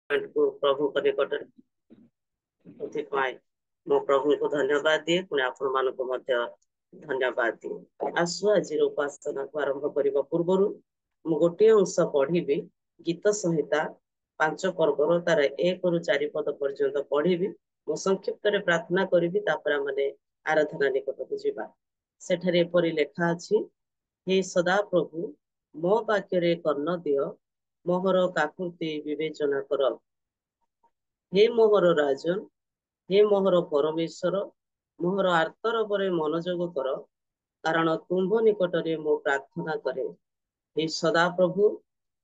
को प्रभु को निकट मो प्रभु को धन्यवाद दिए पुणी आपण मान धन्यवाद दिए। आसु आज उपासना को आरंभ करने पूर्व मु गोटे अंश पढ़ी गीत संहिता 5 पर्वर तार 1 रु 4 पद पर्यंत पढ़ी मु संक्षिप्त प्रार्थना करी माने आराधना निकट को जीवा। सेठारे एपरि लेखा अछि, हे सदा प्रभु मो वाक्य कर्ण दियो, मोहर काकुति विवेचना कर। हे मोहर राजन, हे मोहर परमेश्वर, मोहर आर्तर पर मनोजोग कर, कारण तुम्भ निकटरे मो प्रार्थना करे। हे सदा प्रभु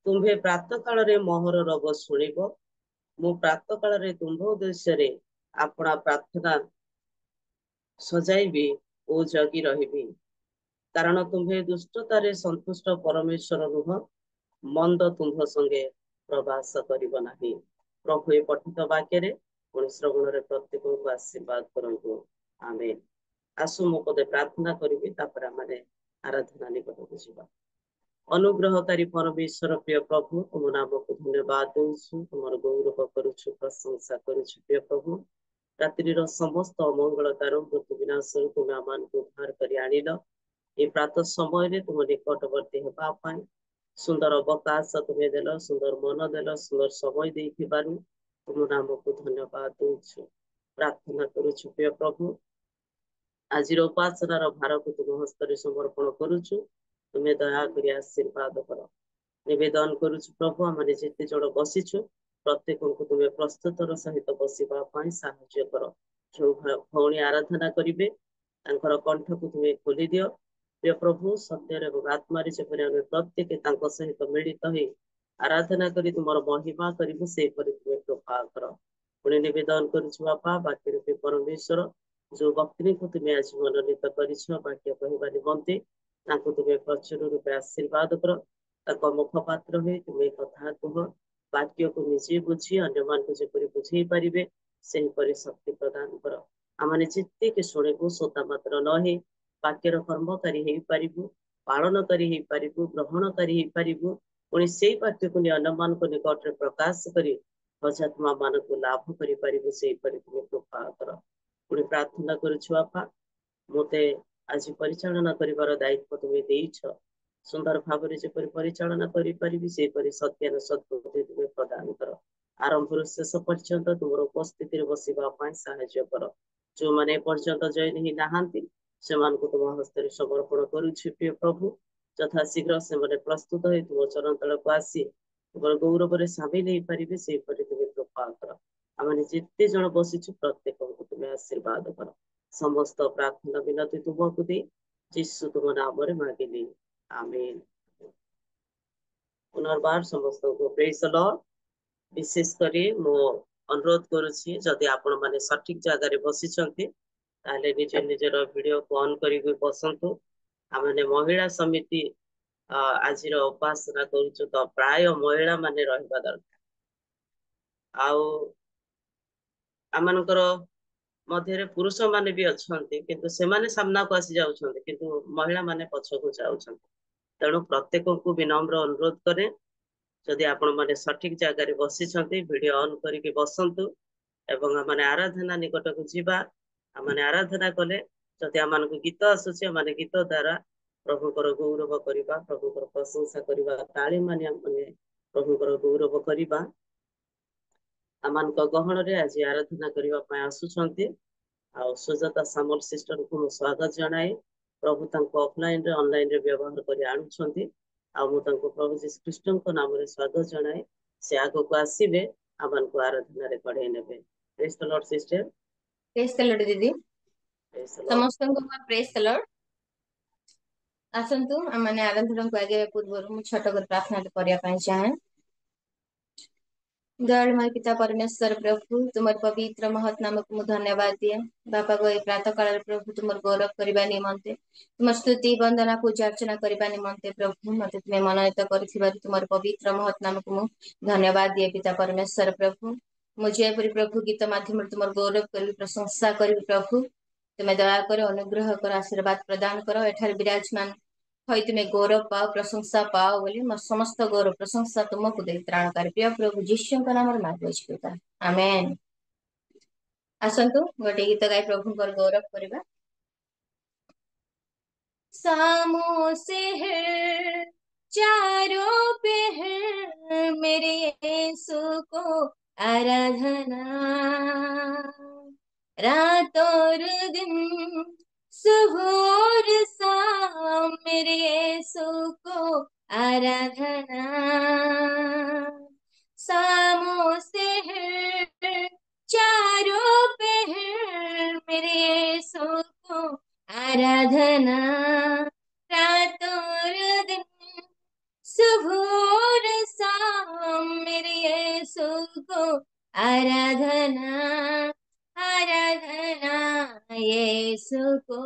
तुम्भे प्रातः काल रे मोहर रग शुणिब, मो प्रातः काल रे तुम्भ उद्देश्य अपना प्रार्थना सजाइबी ओ जगी रहिबी। कारण तुम्भे दुष्टतारे संतुष्ट परमेश्वर रुह, मंद तुम्भ संगे प्रवास करिब नाही। प्रभु ए पठित वाक्य पुणी श्रवण प्रत्येक को आशीर्वाद करंतु। आमेन। आसु मो पदे प्रार्थना करी माने आराधना निकट को जीवा। अनुग्रहकारी परमेश्वर प्रिय प्रभु तुम नाम को धन्यवाद दूसु, तुम गौरव करुछु, प्रशंसा करुछु प्रिय प्रभु। रात्रि समस्त अमंगल तार मृत्यु विनाश तुम आम को उद्धार कर आनिल। ये प्रातः समय तुम निकटवर्ती होगा सुंदर अवकाश तुम्हें देल, सुंदर मन देल, सुंदर समय दे तुम नाम को धन्यवाद दूसु, प्रार्थना करुछु प्रिय प्रभु। आज उपासनार भार को तुम हस्त समर्पण करुछु, तुम्हें दया कर आशीर्वाद कर। निवेदन करुछु प्रभु आम जिते जन बसीचु प्रत्येक को तुम्हें प्रस्तुतर सहित बसवाई साहाय्य कर। जो भौणी आराधना करेंगे कंठ को तुम्हें खोली दियो प्रिय प्रभु। सत्य आत्मार जपरी प्रत्येक सहित मिलित हो आराधना करी तुम महिमा करू से तुम्हें कृपा कर। पुणी निवेदन करुछु बापा वाक्य रूपी परमेश्वर जो भक्ति को तुम्हें आज मनोनीत करक्य कहवा निमंते तुम्हें प्रचुर रूपे आशीर्वाद कर। मुखपात्र हुए तुम्हें कथा कह वाक्य को निजे बुझी अन्य मान जपरी बुझे पारे से शक्ति प्रदान कर। आमने जितेक शुणु श्रोता मात्र नहे वाक्यर कर्मकारी हो पारू, पालनकारी हो पारू, ग्रहणकारी हो पारू। पुणी से वाक्य को अन्य मान निकट प्रकाश कर अजात्मा मान को लाभ कर से तुम्हें कृपा कर। पुणी प्रार्थना करुआ मते आज परिचालना कर दायित्व तुम्हें देछ, सुंदर भाव जपरी परिचालना करी से सत्यान सद्बुद्धि तुम्हें प्रदान कर। आरंभ शेष पर्यंत तुम उपस्थिति बसवाई साहाय्य कर। जो मैंने पर्यंत जय नहीं नहांती से तुम हस्त समर्पण करुछि प्रिय प्रभु। यथा शीघ्र से प्रस्तुत हो तुम चरण तल को आसी तुम गौरव सामिल हो पारे से तुम्हें कृपा कर। आम जिते जन बसीचु प्रत्येक को तुम्हें आशीर्वाद कर। समस्त प्रार्थना विनती तुमको दे जीशु तुम नाम मांगिली, आमेन। पुनर्बार समस्त को प्रेज द लॉर्ड। विशेषकर मो अनुरोध करुछि जदि आपण माने सठिक जगह बसी निज निजर वीडियो को ऑन करी बसंतु। आमने महिला समिति आज उपासना करुछु तो प्राय महिला माने रहिबा दरकार। आउ आमनकर मध्य पुरुष माने भी अच्छे किंतु से माने सामना को आसी जाउछन्ते किंतु महिला माने पछ को जाउछन्ते। तेणु प्रत्येक को विनम्र अनुरोध करें जदि आपण माने सठिक जगह बसी वीडियो ऑन करके बसंतु एवं आम आराधना निकट को जीवा। आम आराधना कले जदि आम गीत आसूचे आम गीत द्वारा प्रभुकर गौरव करवा, प्रभुकर प्रशंसा करवा, ताली माने प्रभुकर गौरव करवा। आम गहन रे आज आराधना करने आसुचंती। सुजाता सामल सिस्टर को स्वागत जनाए। प्रभु ऑफलाइन रे ऑनलाइन रे व्यवहार कर आणुछंती। प्रभु जीशु कृष्ण नाम रे स्वागत जनाए। से आग को आसीबे आमन को आराधना रे पढ़े नेबे। Praise the Lord sister. Praise the Lord दीदी। समस्त को प्रेज द लॉर्ड। आसंतु हमने आराधना को आगे पूर्व मु छोट कर प्रार्थना करिया पई चाहे। दयालुमय पिता परमेश्वर प्रभु तुमर पवित्र महत नाम को धन्यवाद दिए बापा को प्रातः काल प्रभु तुमर गौरव करने निमंते तुम स्तुति वंदना पूजा अर्चना करने निमंते प्रभु मत तुम्हें मनोनीत कर तुमर पवित्र महत नाम को धन्यवाद दिए पिता परमेश्वर प्रभु। मुझे प्रभु गीत माध्यम तुम गौरव कर प्रशंसा कर प्रभु तुम्हें दया कर अनुग्रह कर आशीर्वाद प्रदान कर एठार विराजमान ହଇ ତୁମେ ଗୌରବ ପାଅ ପ୍ରଶଂସା ପାଅ ବୋଲି ସମସ୍ତ ଗୌରବ ପ୍ରଶଂସା ତୁମକୁ ଦେଇ ତ୍ରାଣକାରୀ ପ୍ରିୟ ପ୍ରଭୁ ଯୀଶୁଙ୍କ ନାମରେ ମାଗୁଅଛି ପିତା ଆମେନ୍। ଆସନ୍ତୁ ଗୋଟେ ଗୀତ ଗାଇ ପ୍ରଭୁଙ୍କର ଗୌରବ କରିବା। सामों से है चारों पे है मेरे यीशु को आराधना, रात और दिन सुबह और शाम मेरे यीशु को आराधना। सामों से है चारों पे है मेरे यीशु को आराधना, रात और दिन सुबह और शाम मेरे यीशु को आराधना, आराधना यीशु को,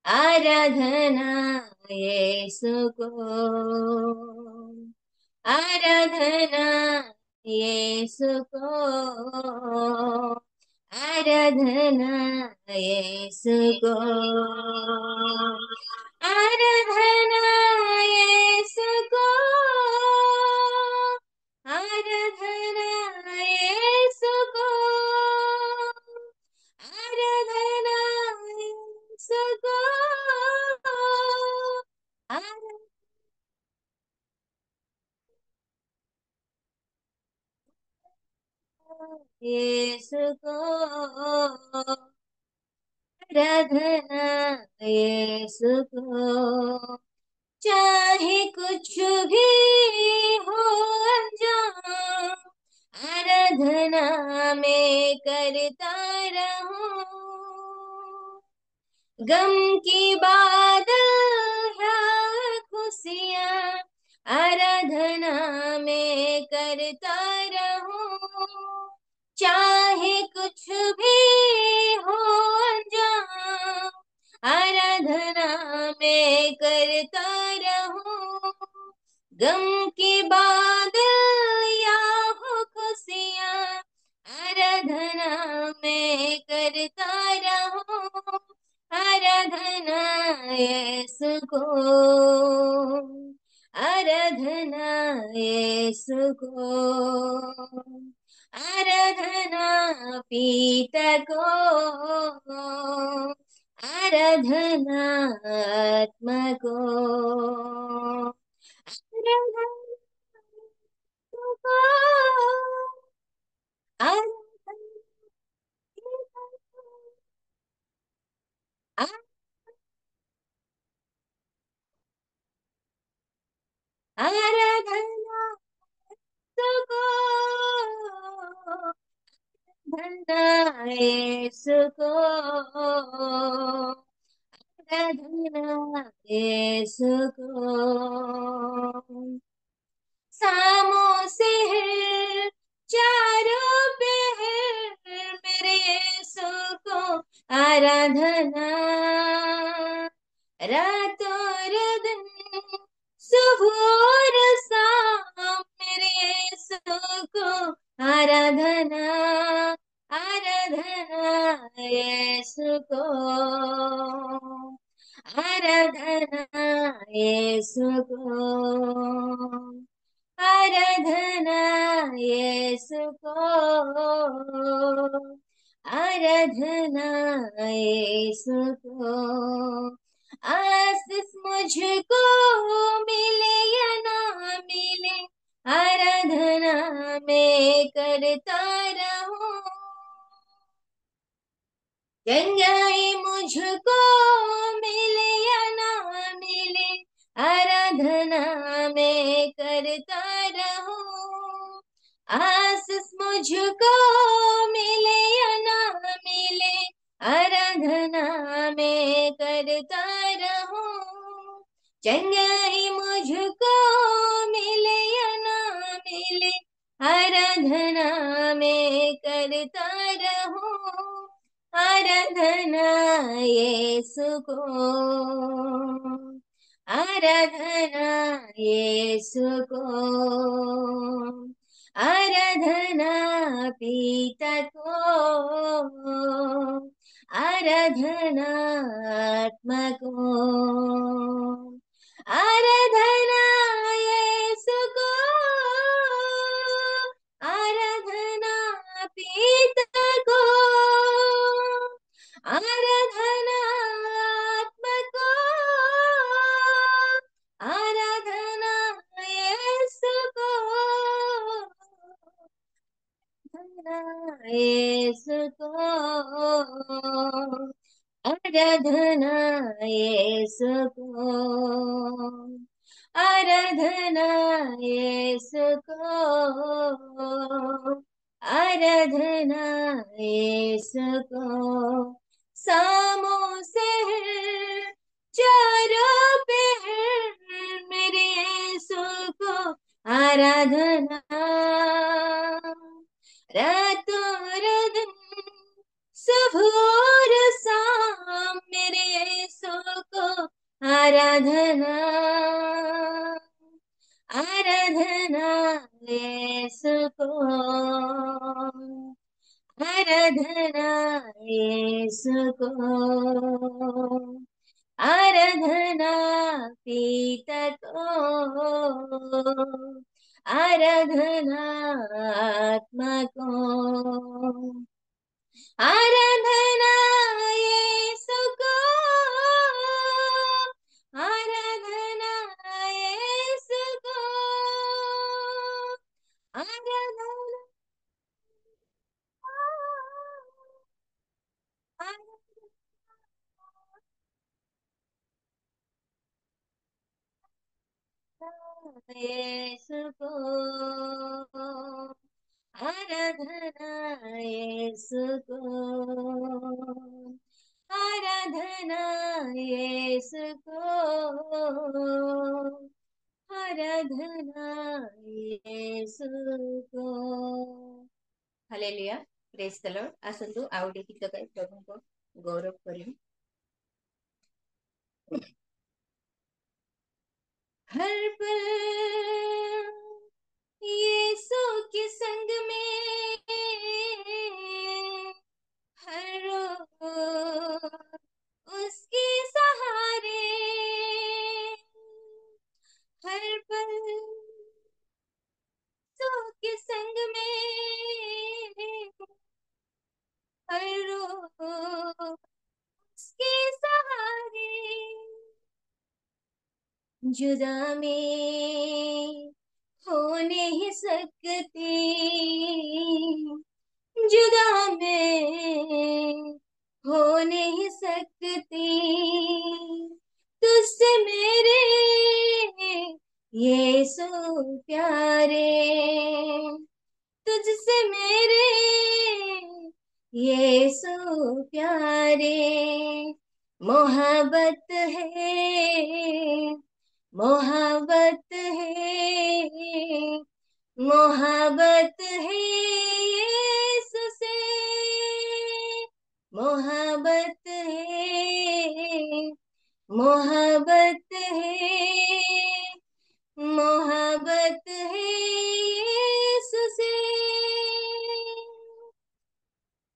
आराधना यीशु को, आराधना यीशु को, आराधना यीशु को, आराधना यीशु को, आराधना यीशु को, आराधना यीशु को, यीशु को, आराधना यीशु को। चाहे कुछ भी हो अंजाम आराधना में करता रहूं, गम की बादल या खुशियाँ आराधना में करता रहूं, चाहे कुछ भी हो अंजाम आराधना में करता रहूं, गम की बादल या हो खुशियाँ आराधना में करता रहूं, आराधना यीशु को, आराधना यीशु को, आराधना पिता को, आराधना आत्मा को, आराधना को, आराधना को, आराधना यीशु को, आराधना यीशु को। सामों से है चारों पे है मेरे यीशु को आराधना, रात और दिन सुबह और शाम मेरे यीशु को आराधना, आराधना यीशु को, आराधना यीशु को, आराधना यीशु को, आराधना यीशु को। आशीष मुझको मिले या ना मिले आराधना में करता रहूं, चंगाई मुझको मिले या ना मिले आराधना में करता रहूं, आशीष मुझको मिले या ना मिले आराधना में करता रहूं, चंगाई मुझको मिले या ना मिले आराधना में करता रहूं, आराधना यीशु को, आराधना यीशु को, आराधना पिता को, आराधना आत्मा को, आराधना यीशु को, आराधना पिता को, आराधना आत्मा को, आराधना यीशु को, यीशु को, आराधना यीशु को, आराधना यीशु को, आराधना यीशु को, सामों से चारों पहर मेरे यीशु को आराधना, रातों दिन सुबह शाम मेरे यीशु को आराधना, आराधना यीशु को, आराधना यीशु को, आराधना पिता को, आराधना आत्मा को, आराधना यीशु को, आराधना यीशु को, आराधना यीशु को, आराधना यीशु को, आराधना यीशु को, आराधना यीशु को। Hallelujah, praise the lord. आसंतु आउ गोटे गीत गाई प्रभु को गौरव करियो। हर पल यीशु के संग में, हर रोज उसके सहारे, हर पल यीशु के संग में, हर रोज उसके सहारे, जुदा में हो नहीं सकती, जुदा में हो नहीं सकती, तुझसे मेरे यीशु प्यारे, तुझसे मेरे यीशु प्यारे, मोहब्बत है, मोहब्बत है, मोहब्बत है यीशु से, मोहब्बत है, मोहब्बत है, मोहब्बत है यीशु से,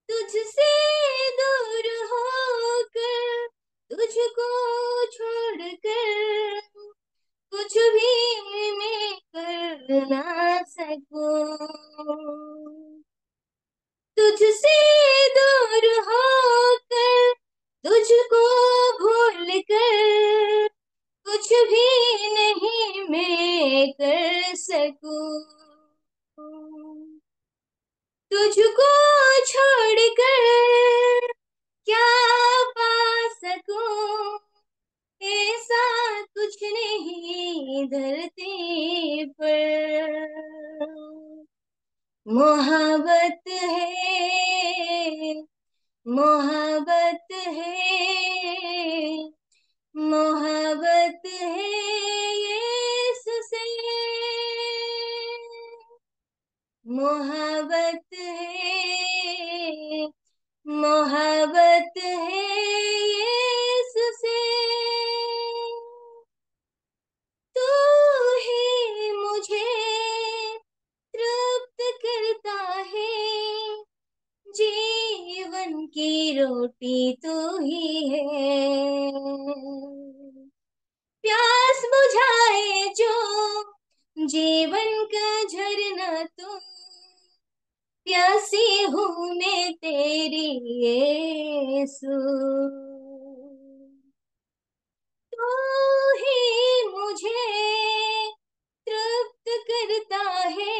तुझसे दूर होकर, तुझको छोड़कर कुछ भी मैं कर ना सकूं, तुझसे दूर होकर, तुझको भूल कर कुछ भी नहीं मैं कर सकूं, तुझको छोड़कर क्या पा सकूं, ऐसा कुछ नहीं धरती पर, मोहब्बत है, मोहब्बत है, मोहब्बत है यीशु से, मोहब्बत है, मोहब्बत है यीशु से, तू ही मुझे तृप्त करता है जीवन की रोटी तू ही है। प्यास बुझाए जो जीवन का झरना तू, प्यासी हूँ मैं तेरी यीशु। तू ही मुझे तृप्त करता है,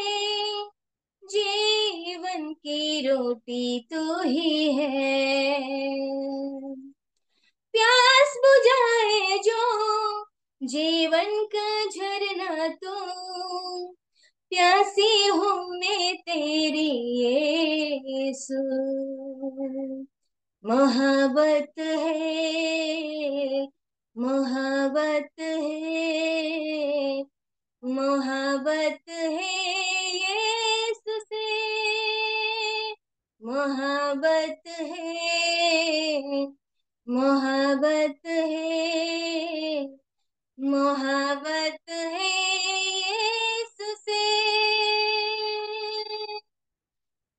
जीवन की रोटी तू ही है। प्यास बुझाए जो जीवन का झरना तू, प्यासी हूँ मैं तेरी यीशु। मोहब्बत है, मोहब्बत है, मोहब्बत है यीशु से, मोहब्बत है, मोहब्बत है, मोहब्बत है यीशु से।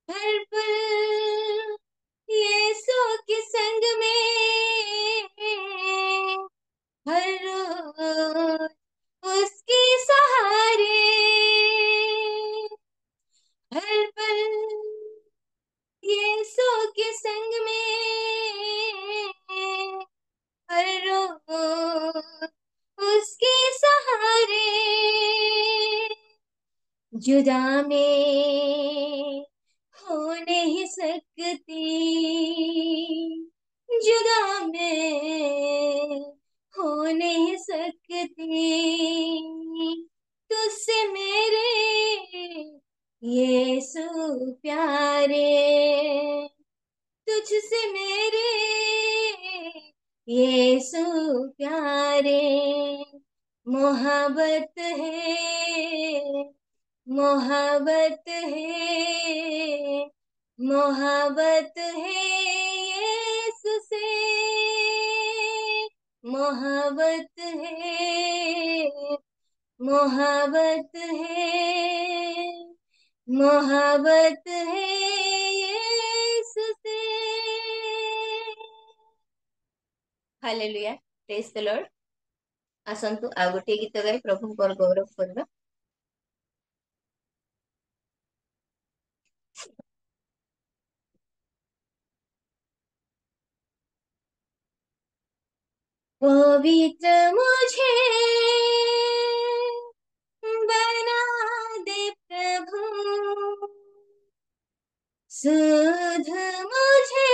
हर पल यीशु के संग में, हर रोज उसके सहारे, हर पल यीशु के संग में, हर रोज उसके सहारे। जुदा में हो नहीं सकती, जुदा में हो नहीं सकती, तुझसे मेरे यीशु प्यारे, तुझसे मेरे यीशु प्यारे। मोहब्बत है, मोहब्बत है, मोहब्बत है यीशु से, मोहब्बत है, मोहब्बत है, मोहब्बत है यीशु से। Hallelujah, praise the lord. आसंतु आ गोटे गीत गाई प्रभुଙ୍କର गौरव करबा। पवित्र मुझे बना दे प्रभु, सुध मुझे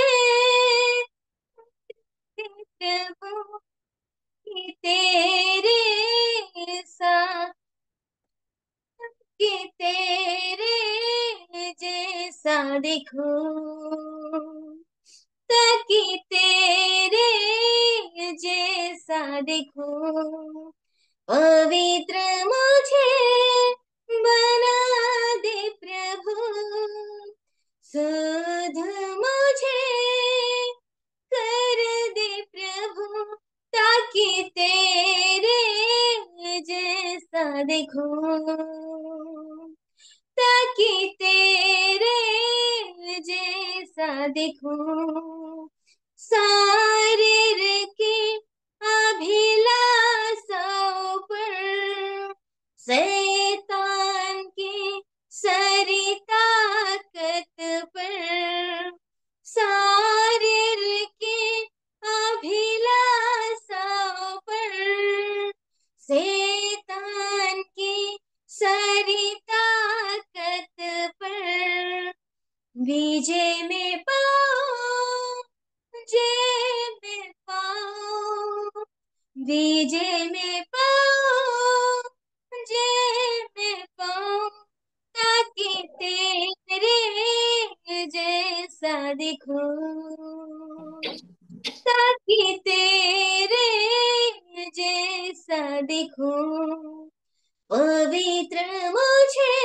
दे प्रभु, कि तेरे साथ, कि तेरे जैसा दिखूं, ताकि तेरे जैसा दिखूं। पवित्र मुझे बना दे प्रभु, सुध मुझे कर दे प्रभु, ताकि तेरे जैसा दिखूं, ताकि तेरे जैसा दिखूं। शारीर की अभिलाषाओं पर शैतान की सारी ताकत पर, शारीर की अभिलाषाओं पर शैतान की सारी ताकत पर, विजय में पाऊं, जय में पाऊं, विजय में पाऊं, जय में पाऊं, ताकि तेरे जैसा दिखूं, ताकि तेरे जैसा दिखूं। पवित्र मुझे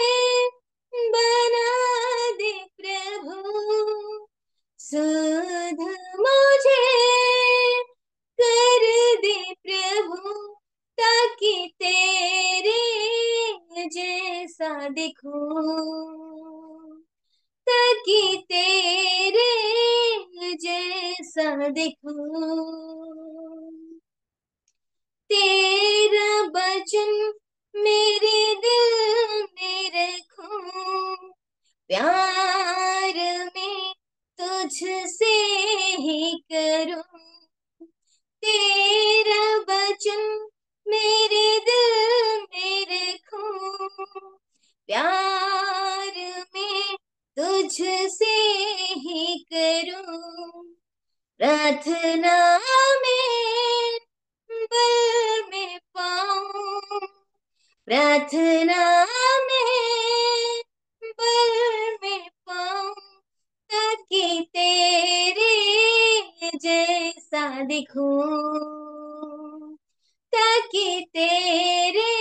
बना दे प्रभु, सुध मुझे कर दे प्रभु, ताकि तेरे जैसा दिखूं, ताकि तेरे जैसा देखूं, तेरा वचन मेरे दिल में रखूं, प्यार में तुझसे ही करूं, तेरा वचन मेरे दिल में रखूं, प्यार में तुझसे ही करूं, प्रार्थना में बल में पाऊं, प्रार्थना में बल में पाऊं, ताकि तेरे जैसा दिखूं, ताकि तेरे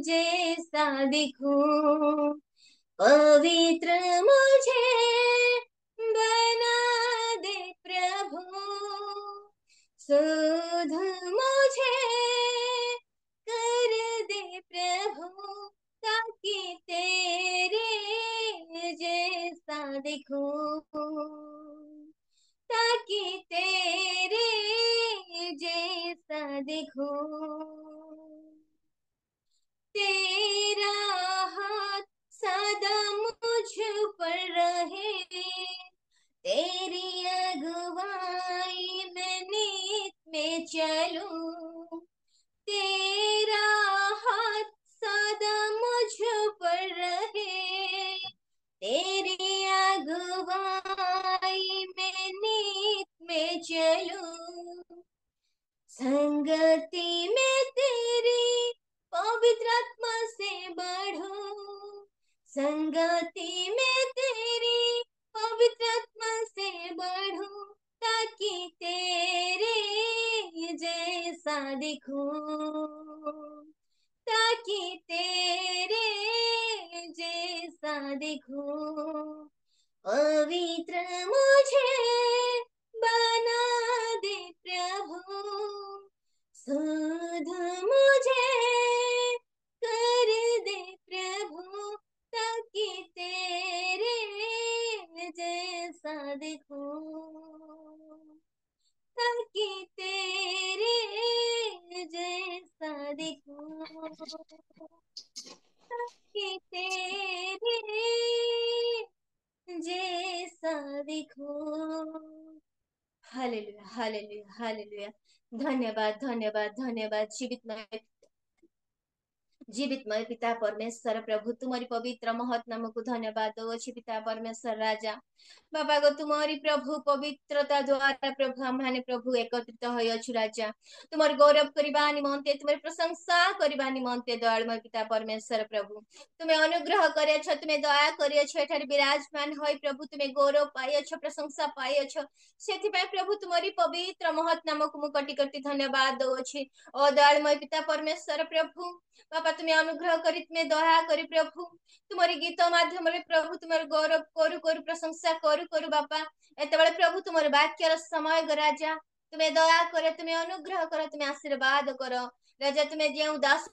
जैसा दिखूं, पवित्र मुझे बना दे प्रभु, शुद्ध मुझे कर दे प्रभु, ताकि तेरे जैसा दिखूं, ताकि तेरे जैसा दिखूं, तेरा हाथ सदा मुझ पर रहे, तेरी अगुवाई में नीत में चलूं, तेरा हाथ सदा मुझ पर रहे, तेरी अगुवाई में नीत में चलूं, संगति में तेरी पवित्र आत्मा से बढ़ूं, संगति में तेरी पवित्र आत्मा से बढ़ूं, ताकि तेरे जैसा दिखूं, ताकि तेरे जैसा दिखूं, पवित्र मुझे बना दे प्रभु, शुद्ध मुझे कर दे प्रभु, ताकि तेरे जैसा दिखूं, ताकि तेरे जैसा दिखूं, ताकि तेरे जैसा दिखूं। Hallelujah, hallelujah, hallelujah. धन्यवाद, धन्यवाद, धन्यवाद। जीवितमय पिता परमेश्वर प्रभु, तुम्हारी पवित्र महत नाम को धन्यवाद दउछि पिता परमेश्वर राजा। बाबा गो तुम्हारी प्रभु पवित्रता द्वारा प्रभु हमने प्रभु एकत्रित होइछु राजा, तुम्हार गौरव करबा निमंते, तुम्हारी प्रशंसा करबा निमंते दयालुमय पिता परमेश्वर प्रभु, तुम्हें अनुग्रह करियछ, तुम्हें दया करियछ, एठारे विराजमान होई प्रभु तुम्हें गौरव पाइयछ, प्रशंसा पाइयछ, सेथिपाई प्रभु तुम्हारी पवित्र महत नाम को मु कटी कटी धन्यवाद दउछि। ओ दयालुमय पिता परमेश्वर प्रभु, बापा तुम्हें अनुग्रह करी, तुम्हें दया करी प्रभु, तुम्हारी गीत माध्यम प्रभु तुम्हारे गौरव करू करू, प्रशंसा करू करू बापा, एत प्रभु तुम्हारे वाक्यर समय गो राजा, तुम्हें दया कर, तुम्हें अनुग्रह कर, तुम्हें आशीर्वाद कर राजा, तुम्हें जो दास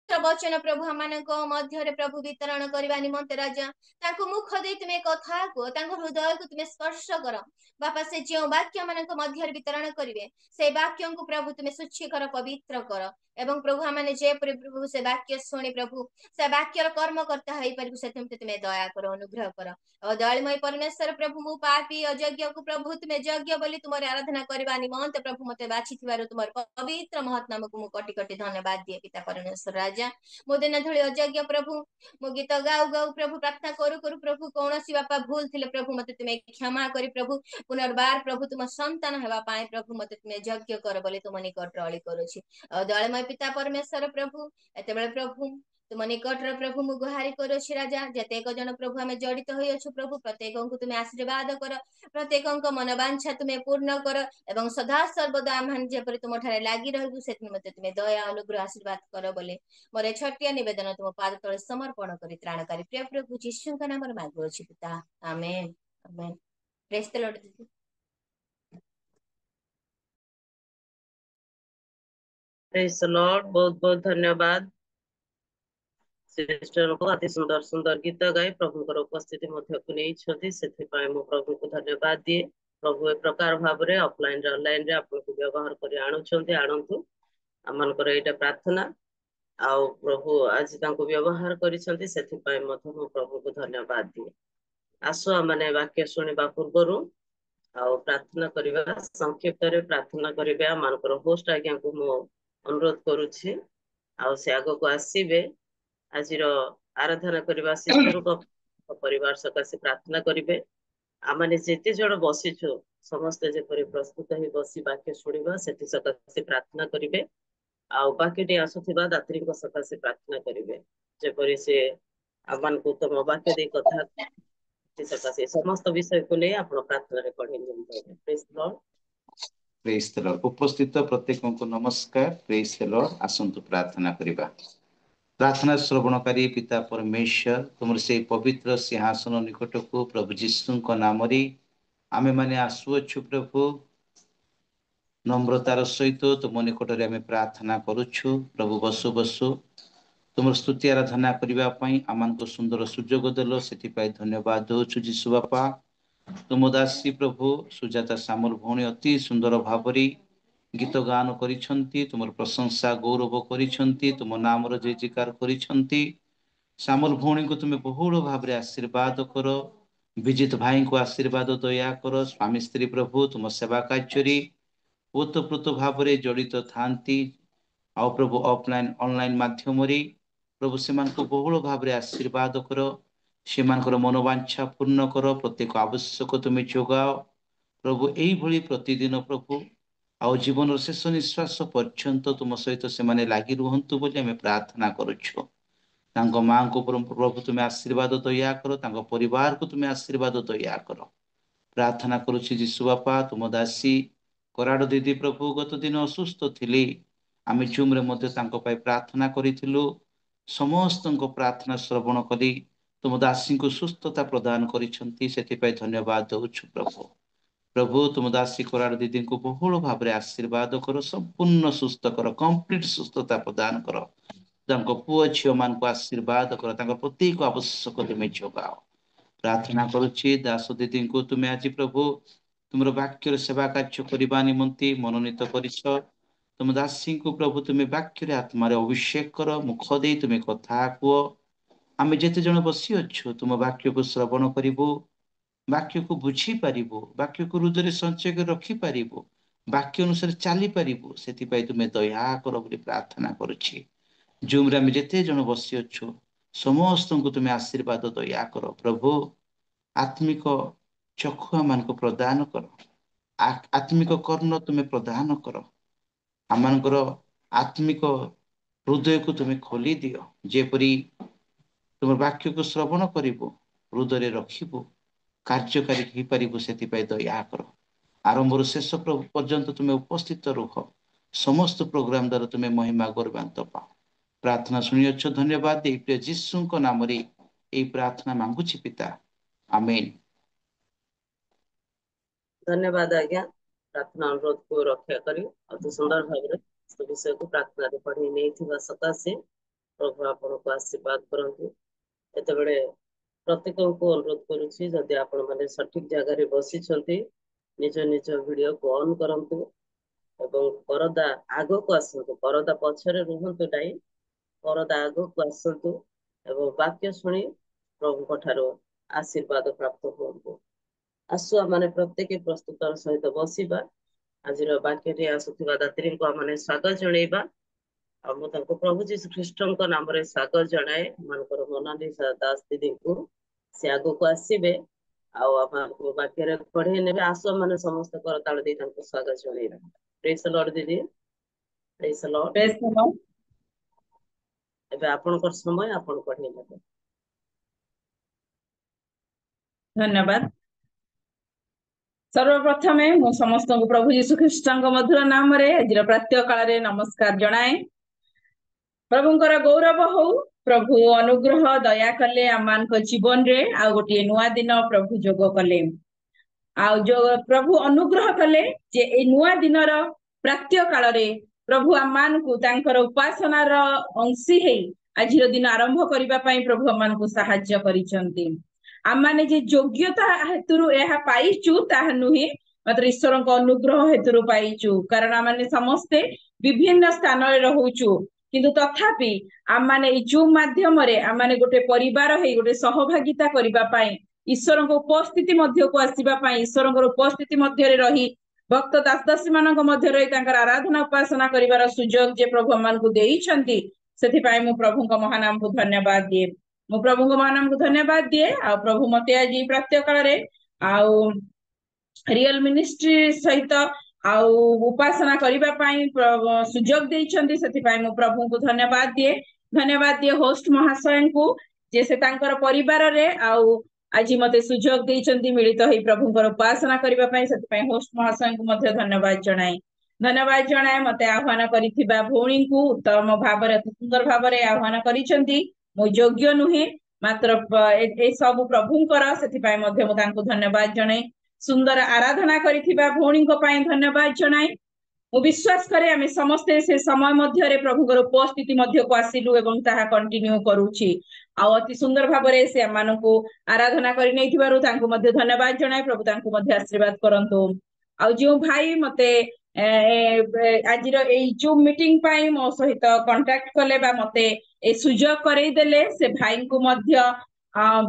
वचन प्रभु हम मध्य प्रभु वितरण करने निमंते राजा, मुख दे तुम्हें कथा को हृदय को तुम्हें स्पर्श कर बापा, से जो वाक्य मान मध्य वितरण करेंगे से वाक्य को प्रभु तुम्हें शुचि कर, पवित्र कर, एवं प्रभु हमने जे प्रभु से वाक्य शुणी प्रभु से वाक्यर कर्म करता है पारू, से तुम्हें दया कर, अनुग्रह कर। और दयालुमय परमेश्वर प्रभु मु पापी अयोग्य को प्रभु तुम्हें यज्ञ बोली तुम्हारे आराधना करने निमंते प्रभु मते बाछि तुम्हारे पवित्र महत नाम को मु कटी कटी धन्यवाद दिए पिता परमेश्वर राजा। मो दिन धड़ी अयोग्य प्रभु, मो गीत गाऊ गाऊ प्रभु, प्रार्थना करू करू प्रभु कौन सी बापा भूल थिले प्रभु मते तुम्हें क्षमा करी प्रभु, पुनर्बार प्रभु तुम संतान हेबा पाए प्रभु मते तुम्हें यज्ञ कर बोली तुम निकट अली करुछि। दयालुमय पिता परमेश्वर प्रभु, एते बेले प्रभु तुम निकट प्रभु मु गुहारी करुछि राजा, जतेक जन प्रभु आमे जड़ित होई अछु प्रभु, प्रत्येक को तुम्हें आशीर्वाद कर, प्रत्येक मनोवांछा तुम्हें पूर्ण कर, एवं सदा सर्वदा आम जेपरि तुम ठारे लागी रहबु, से मते तुम्हें दया अनुग्रह आशीर्वाद कर बोले मोर छटिया निवेदन तुम पाद तले समर्पण करी त्राणकारी प्रिय प्रभु यीशु का नाम मांगु अछि पिता, आमेन, आमेन। प्रेज द लॉर्ड दीदी। Praise the Lord. बहुत बहुत धन्यवाद श्रेष्ठ लोक अति सुंदर सुंदर गीत गाई प्रभुଙ୍କର उपस्थिति ମଧ୍ୟକୁ ନେଇଛନ୍ତି ସେଥିପାଇଁ ମୁଁ ପ୍ରଭୁଙ୍କୁ ଧନ୍ୟବାଦ ଦିଏ। ପ୍ରଭୁ ଏ ପ୍ରକାର ଭାବରେ ଅଫଲାଇନ ରେ ଅନଲାଇନ ରେ ଆପଣଙ୍କୁ ବ୍ୟବହାର କରି ଆଣୁଛନ୍ତି ଆଣନ୍ତୁ ଆମମାନଙ୍କର ଏଇଟା ପ୍ରାର୍ଥନା। ଆଉ ପ୍ରଭୁ ଆଜି ତାଙ୍କୁ ବ୍ୟବହାର କରିଛନ୍ତି ସେଥିପାଇଁ ମଧ୍ୟ ମୁଁ ପ୍ରଭୁଙ୍କୁ ଧନ୍ୟବାଦ ଦିଏ। ଆସ ଆମମାନେ ବାକ୍ୟ ଶୁଣିବା ପୂର୍ବରୁ ଆଉ ପ୍ରାର୍ଥନା କରିବା ସଂକ୍ଷିପ୍ତରେ ପ୍ରାର୍ଥନା କରିବେ ଆମମାନଙ୍କର ହୋଷ୍ଟ ଆଜ୍ଞାଙ୍କୁ ମୁଁ ଅନୁରୋଧ କରୁଛି ଆଉ ସେ ଆଗକୁ ଆସିବେ ଆଜିର ଆରାଧନା କରିବା ଶିଶୁଙ୍କ ପରିବାର ସକାଶେ ପ୍ରାର୍ଥନା କରିବେ। ଆମେ ଯେତେ ଜଣ ବସିଛୁ ସମସ୍ତେ ଯେପରି ପ୍ରସ୍ତୁତ ହେଇ ବସି ବାକ୍ୟ ଶୁଣିବା ସେଠି ସକାଶେ ପ୍ରାର୍ଥନା କରିବେ ଆଉ ବାକ୍ୟଟି ଆସୁଥିବା ଦାତ୍ରୀଙ୍କ ସକାଶେ ପ୍ରାର୍ଥନା କରିବେ ଯେପରି ସେ ଆମମାନଙ୍କୁ ତମ ବାକ୍ୟ ଦେଇ କଥା ସକାଶେ ସମସ୍ତ ବିଷୟକୁ ନେଇ ଆପଣ ପ୍ରାର୍ଥନାରେ ପଢେଇ ନିଅନ୍ତୁ। ପ୍ରେଜ୍ ଦ ଲର୍ଡ। ପ୍ରେଜ୍ ଦ ଲର୍ଡ। ଉପସ୍ଥିତ ପ୍ରତ୍ୟେକଙ୍କୁ ନମସ୍କାର। ପ୍ରେଜ୍ ଦ ଲର୍ଡ। ଆସନ୍ତୁ ପ୍ରାର୍ଥନା କରିବା। ପ୍ରାର୍ଥନା ଶ୍ରବଣକାରୀ ପିତା ପରମେଶ୍ୱର ତୁମର ସେଇ ପବିତ୍ର ସିଂହାସନ ନିକଟକୁ ପ୍ରଭୁ ଯୀଶୁଙ୍କ ନାମରେ ଆମେମାନେ ଆସୁଅଛୁ ପ୍ରଭୁ নম্রতার সহিত তুম নিকটরে আমি প্রার্থনা করুছু। প্রভু বসু বসু ତୁମର ସ୍ତୁତି ଆରାଧନା କରିବା ପାଇଁ ଆମମାନଙ୍କୁ ସୁନ୍ଦର ସୁଯୋଗ ଦେଲ ସେଥିପାଇଁ ଧନ୍ୟବାଦ ଦେଉଛୁ ଯୀଶୁ ବାପା। ତୁମ ଦାସୀ ପ୍ରଭୁ ସୁଜାତା ସାମଲ ଭଉଣୀ ଅତି ସୁନ୍ଦର ଭାବରେ ଗୀତ ଗାନ କରିଛନ୍ତି ତୁମର ପ୍ରଶଂସା ଗୌରବ କରିଛନ୍ତି ତୁମ ନାମର ଜୟ ଜୟକାର କରିଛନ୍ତି। ସାମଲ ଭଉଣୀଙ୍କୁ ତୁମେ ବହୁଳ ଭାବରେ ଆଶୀର୍ବାଦ କର। ବିଜିତ ଭାଇଙ୍କୁ ଆଶୀର୍ବାଦ ଦୟା କର। ସ୍ୱାମୀ ସ୍ତ୍ରୀ ପ୍ରଭୁ ତୁମ ସେବା କାର୍ଯ୍ୟରେ ଓତପ୍ରୋତ ଭାବରେ ଜଡ଼ିତ ଥାନ୍ତି ଆଉ ପ୍ରଭୁ ଅଫଲାଇନ ଅନଲାଇନ ମାଧ୍ୟମରେ ପ୍ରଭୁ ସେମାନଙ୍କୁ ବହୁଳ ଭାବରେ ଆଶୀର୍ବାଦ କର। ସେମାନଙ୍କର ମନୋବାଞ୍ଛା ପୂର୍ଣ୍ଣ କର। ପ୍ରତ୍ୟେକ ଆବଶ୍ୟକ ତୁମେ ଯୋଗାଅ ପ୍ରଭୁ। ଏଇଭଳି ପ୍ରତିଦିନ ପ୍ରଭୁ ଆଉ ଜୀବନର ଶେଷ ନିଶ୍ୱାସ ପର୍ଯ୍ୟନ୍ତ ତୁମ ସହିତ ସେମାନେ ଲାଗି ରୁହନ୍ତୁ ବୋଲି ଆମେ ପ୍ରାର୍ଥନା କରୁଛୁ। ତାଙ୍କ ମାଆଙ୍କୁ ପ୍ରଭୁ ତୁମେ ଆଶୀର୍ବାଦ ଦୟା କର। ତାଙ୍କ ପରିବାରକୁ ତୁମେ ଆଶୀର୍ବାଦ ଦୟା କର। ପ୍ରାର୍ଥନା କରୁଛି ଯୀଶୁ ବାପା ତୁମ ଦାସୀ କରାଡ଼ ଦିଦି ପ୍ରଭୁ ଗତ ଦିନ ଅସୁସ୍ଥ ଥିଲେ ଆମେ ଜୁମ୍ରେ ମଧ୍ୟ ତାଙ୍କ ପାଇଁ ପ୍ରାର୍ଥନା କରିଥିଲୁ। ସମସ୍ତଙ୍କ ପ୍ରାର୍ଥନା ଶ୍ରବଣ କରି ତୁମ ଦାସୀଙ୍କୁ ସୁସ୍ଥତା ପ୍ରଦାନ କରିଛନ୍ତି ସେଥିପାଇଁ ଧନ୍ୟବାଦ ଦେଉଛୁ ପ୍ରଭୁ। ପ୍ରଭୁ ତୁମ ଦାସୀ କରାଡ଼ ଦିଦିଙ୍କୁ ବହୁଳ ଭାବରେ ଆଶୀର୍ବାଦ କର। ସମ୍ପୂର୍ଣ୍ଣ ସୁସ୍ଥ କର। କମ୍ପ୍ଲିଟ ସୁସ୍ଥତା ପ୍ରଦାନ କର। ତାଙ୍କ ପୁଅ ଝିଅ ମାନଙ୍କୁ ଆଶୀର୍ବାଦ କର। ତାଙ୍କ ପ୍ରତ୍ୟେକ ଆବଶ୍ୟକ ତୁମେ ଯୋଗାଅ। ପ୍ରାର୍ଥନା କରୁଛି ଦାସ ଦିଦିଙ୍କୁ ତୁମେ ଆଜି ପ୍ରଭୁ ତୁମର ବାକ୍ୟର ସେବା କାର୍ଯ୍ୟ କରିବା ନିମନ୍ତେ ମନୋନୀତ କରିଛ। ତୁମ ଦାସୀଙ୍କୁ ପ୍ରଭୁ ତୁମେ ବାକ୍ୟରେ ଆତ୍ମାରେ ଅଭିଷେକ କର। ମୁଖ ଦେଇ ତୁମେ କଥା କୁହ। ଆମେ ଯେତେ ଜଣ ବସି ଅଛୁ ତୁମ ବାକ୍ୟକୁ ଶ୍ରବଣ କରିବୁ। ବାକ୍ୟକୁ ବୁଝିପାରିବୁ। ବାକ୍ୟକୁ ହୃଦୟରେ ସଞ୍ଚୟ କରି ରଖିପାରିବୁ। ବାକ୍ୟ ଅନୁସାରେ ଚାଲିପାରିବୁ। ସେଥିପାଇଁ ତୁମେ ଦୟା କର ବୋଲି ପ୍ରାର୍ଥନା କରୁଛି। ଜୁମ୍ରେ ଆମେ ଯେତେ ଜଣ ବସି ଅଛୁ ସମସ୍ତଙ୍କୁ ତୁମେ ଆଶୀର୍ବାଦ ଦୟା କର ପ୍ରଭୁ। ଆତ୍ମିକ ଚକ୍ଷୁ ଆମମାନଙ୍କୁ ପ୍ରଦାନ କର। ଆତ୍ମିକ କର୍ଣ୍ଣ ତୁମେ ପ୍ରଦାନ କର। ଆମମାନଙ୍କର ଆତ୍ମିକ ହୃଦୟକୁ ତୁମେ ଖୋଲି ଦିଅ ଯେପରି ତୁମର ବାକ୍ୟକୁ ଶ୍ରବଣ କରିବୁ ହୃଦୟରେ ରଖିବୁ କାର୍ଯ୍ୟକାରୀ ହେଇପାରିବୁ। ସେଥିପାଇଁ ଦୟା କର। ଆରମ୍ଭରୁ ଶେଷ ପର୍ଯ୍ୟନ୍ତ ତୁମେ ଉପସ୍ଥିତ ରୁହ। ସମସ୍ତ ପ୍ରୋଗ୍ରାମ ଦ୍ୱାରା ତୁମେ ମହିମା ଗୌରବାନ୍ୱିତ ପାଅ। ପ୍ରାର୍ଥନା ଶୁଣିଅଛ ଧନ୍ୟବାଦ ଦେଇ ପ୍ରିୟ ଯୀଶୁଙ୍କ ନାମରେ ଏହି ପ୍ରାର୍ଥନା ମାଗୁଛି ପିତା ଆମେନ୍। ଧନ୍ୟବାଦ ଆଜ୍ଞା ପ୍ରାର୍ଥନା ଅନୁରୋଧକୁ ରକ୍ଷା କରି ଅତି ସୁନ୍ଦର ଭାବରେ ବିଷୟକୁ ପ୍ରାର୍ଥନାରେ ପଢି ନେଇଥିବା ସକାଶେ ପ୍ରଭୁ ଆପଣଙ୍କୁ ଆଶୀର୍ବାଦ କରନ୍ତୁ। ଏତେବେଳେ ପ୍ରତ୍ୟେକଙ୍କୁ ଅନୁରୋଧ କରୁଛି ଯଦି ଆପଣ ମାନେ ସଠିକ ଜାଗାରେ ବସିଛନ୍ତି ନିଜ ନିଜ ଭିଡିଓକୁ ଅନ୍ କରନ୍ତୁ ଏବଂ ପରଦା ଆଗକୁ ଆସନ୍ତୁ। ପରଦା ପଛରେ ରୁହନ୍ତୁ ନାହିଁ। ପରଦା ଆଗକୁ ଆସନ୍ତୁ ଏବଂ ବାକ୍ୟ ଶୁଣି ପ୍ରଭୁଙ୍କ ଠାରୁ ଆଶୀର୍ବାଦ ପ୍ରାପ୍ତ ହୁଅନ୍ତୁ। ଆସୁ ଆମେ ପ୍ରତ୍ୟେକ ପ୍ରସ୍ତୁତର ସହିତ ବସିବା। ଆଜିର ବାକ୍ୟଟି ଆସୁଥିବା ଦାତ୍ରୀଙ୍କୁ ଆମେ ସ୍ୱାଗତ ଜଣେଇବା। ଆଉ ମୁଁ ତାଙ୍କୁ ପ୍ରଭୁ ଯୀଶୁ ଖ୍ରୀଷ୍ଟଙ୍କ ନାମରେ ସ୍ୱାଗତ ଜଣାଏ। ଏମାନଙ୍କର ମୋନାଲିସା ଦାସ ଦିଦିଙ୍କୁ ସେ ଆଗକୁ ଆସିବେ ଆଉ ଆମକୁ ବାକ୍ୟରେ ପଢେଇ ନେବେ। ଆସୁ ମାନେ ସମସ୍ତେ କରତାଳ ଦେଇ ତାଙ୍କୁ ସ୍ୱାଗତ ଜଣେଇବା। ପ୍ରେଜ୍ ଦ ଲର୍ଡ ଦିଦି। ପ୍ରେଜ୍ ଦ ଲର୍ଡ। ଏବେ ଆପଣଙ୍କର ସମୟ ଆପଣ ପଢେଇ ନେବେ। ଧନ୍ୟବାଦ। ସର୍ବପ୍ରଥମେ ମୁଁ ସମସ୍ତଙ୍କୁ ପ୍ରଭୁ ଯୀଶୁ ଖ୍ରୀଷ୍ଟଙ୍କ ମଧୁର ନାମରେ ଆଜିର ପ୍ରାତଃ କାଳରେ ନମସ୍କାର ଜଣାଏ। ପ୍ରଭୁଙ୍କର ଗୌରବ ହଉ। ପ୍ରଭୁ ଅନୁଗ୍ରହ ଦୟା କଲେ ଆମମାନଙ୍କ ଜୀବନରେ ଆଉ ଗୋଟିଏ ନୂଆ ଦିନ ପ୍ରଭୁ ଯୋଗ କଲେ। ଆଉ ପ୍ରଭୁ ଅନୁଗ୍ରହ କଲେ ଯେ ଏଇ ନୂଆ ଦିନର ପ୍ରାତଃ କାଳରେ ପ୍ରଭୁ ଆମମାନଙ୍କୁ ତାଙ୍କର ଉପାସନାର ଅଂଶୀ ହେଇ ଆଜିର ଦିନ ଆରମ୍ଭ କରିବା ପାଇଁ ପ୍ରଭୁ ଆମମାନଙ୍କୁ ସାହାଯ୍ୟ କରିଛନ୍ତି। ଆମମାନେ ଯେ ଯୋଗ୍ୟତା ହେତୁରୁ ଏହା ପାଇଛୁ ତାହା ନୁହେଁ, ମାତ୍ର ଈଶ୍ୱରଙ୍କ ଅନୁଗ୍ରହ ହେତୁରୁ ପାଇଛୁ। କାରଣ ଆମମାନେ ସମସ୍ତେ ବିଭିନ୍ନ ସ୍ଥାନରେ ରହୁଛୁ, କିନ୍ତୁ ତଥାପି ଆମମାନେ ଏଇ ଜୁମ୍ ମାଧ୍ୟମରେ ଆମମାନେ ଗୋଟେ ପରିବାର ହେଇ ଗୋଟେ ସହଭାଗିତା କରିବା ପାଇଁ, ଈଶ୍ୱରଙ୍କ ଉପସ୍ଥିତି ମଧ୍ୟକୁ ଆସିବା ପାଇଁ, ଈଶ୍ୱରଙ୍କର ଉପସ୍ଥିତି ମଧ୍ୟରେ ରହି ଭକ୍ତ ଦାସ ଦାସୀ ମାନଙ୍କ ମଧ୍ୟରେ ତାଙ୍କର ଆରାଧନା ଉପାସନା କରିବାର ସୁଯୋଗ ଯେ ପ୍ରଭୁ ଆମମାନଙ୍କୁ ଦେଇଛନ୍ତି, ସେଥିପାଇଁ ମୁଁ ପ୍ରଭୁଙ୍କ ମହାନାମକୁ ଧନ୍ୟବାଦ ଦିଏ। ମୁଁ ପ୍ରଭୁଙ୍କ ମହାନାମକୁ ଧନ୍ୟବାଦ ଦିଏ। ଆଉ ପ୍ରଭୁ ମତେ ଆଜି ପ୍ରାତ୍ୟ କାଳରେ ଆଉ ରିଅଲ ମିନିଷ୍ଟ୍ରି ସହିତ ଆଉ ଉପାସନା କରିବା ପାଇଁ ସୁଯୋଗ ଦେଇଛନ୍ତି, ସେଥିପାଇଁ ମୁଁ ପ୍ରଭୁଙ୍କୁ ଧନ୍ୟବାଦ ଦିଏ ହୋଷ୍ଟ ମହାଶୟଙ୍କୁ, ଯେ ସେ ତାଙ୍କର ପରିବାରରେ ଆଉ ଆଜି ମତେ ସୁଯୋଗ ଦେଇଛନ୍ତି ମିଳିତ ହେଇ ପ୍ରଭୁଙ୍କର ଉପାସନା କରିବା ପାଇଁ। ସେଥିପାଇଁ ହୋଷ୍ଟ ମହାଶୟଙ୍କୁ ମଧ୍ୟ ଧନ୍ୟବାଦ ଜଣାଏ। ମତେ ଆହ୍ୱାନ କରିଥିବା ଭଉଣୀଙ୍କୁ ଉତ୍ତମ ଭାବରେ, ଅତି ସୁନ୍ଦର ଭାବରେ ଆହ୍ୱାନ କରିଛନ୍ତି। ମୁଁ ଯୋଗ୍ୟ ନୁହେଁ, ମାତ୍ର ଏ ସବୁ ପ୍ରଭୁଙ୍କର, ସେଥିପାଇଁ ମଧ୍ୟ ମୁଁ ତାଙ୍କୁ ଧନ୍ୟବାଦ ଜଣାଏ। ସୁନ୍ଦର ଆରାଧନା କରିଥିବା ଭଉଣୀଙ୍କ ପାଇଁ ଧନ୍ୟବାଦ ଜଣାଏ। ମୁଁ ବିଶ୍ୱାସ କରେ ଆମେ ସମସ୍ତେ ସେ ସମୟ ମଧ୍ୟରେ ପ୍ରଭୁଙ୍କର ଉପସ୍ଥିତି ମଧ୍ୟକୁ ଆସିଲୁ ଏବଂ ତାହା କଣ୍ଟିନ୍ୟୁ କରୁଛି। ଆଉ ଅତି ସୁନ୍ଦର ଭାବରେ ସେ ଆମମାନଙ୍କୁ ଆରାଧନା କରି ନେଇଥିବାରୁ ତାଙ୍କୁ ମଧ୍ୟ ଧନ୍ୟବାଦ ଜଣାଏ। ପ୍ରଭୁ ତାଙ୍କୁ ମଧ୍ୟ ଆଶୀର୍ବାଦ କରନ୍ତୁ। ଆଉ ଯେଉଁ ଭାଇ ମତେ ଆଜିର ଏଇ ଜୁମ୍ ମିଟିଂ ପାଇଁ ମୋ ସହିତ କଣ୍ଟାକ୍ଟ କଲେ ବା ମତେ ଏ ସୁଯୋଗ କରେଇଦେଲେ, ସେ ଭାଇଙ୍କୁ ମଧ୍ୟ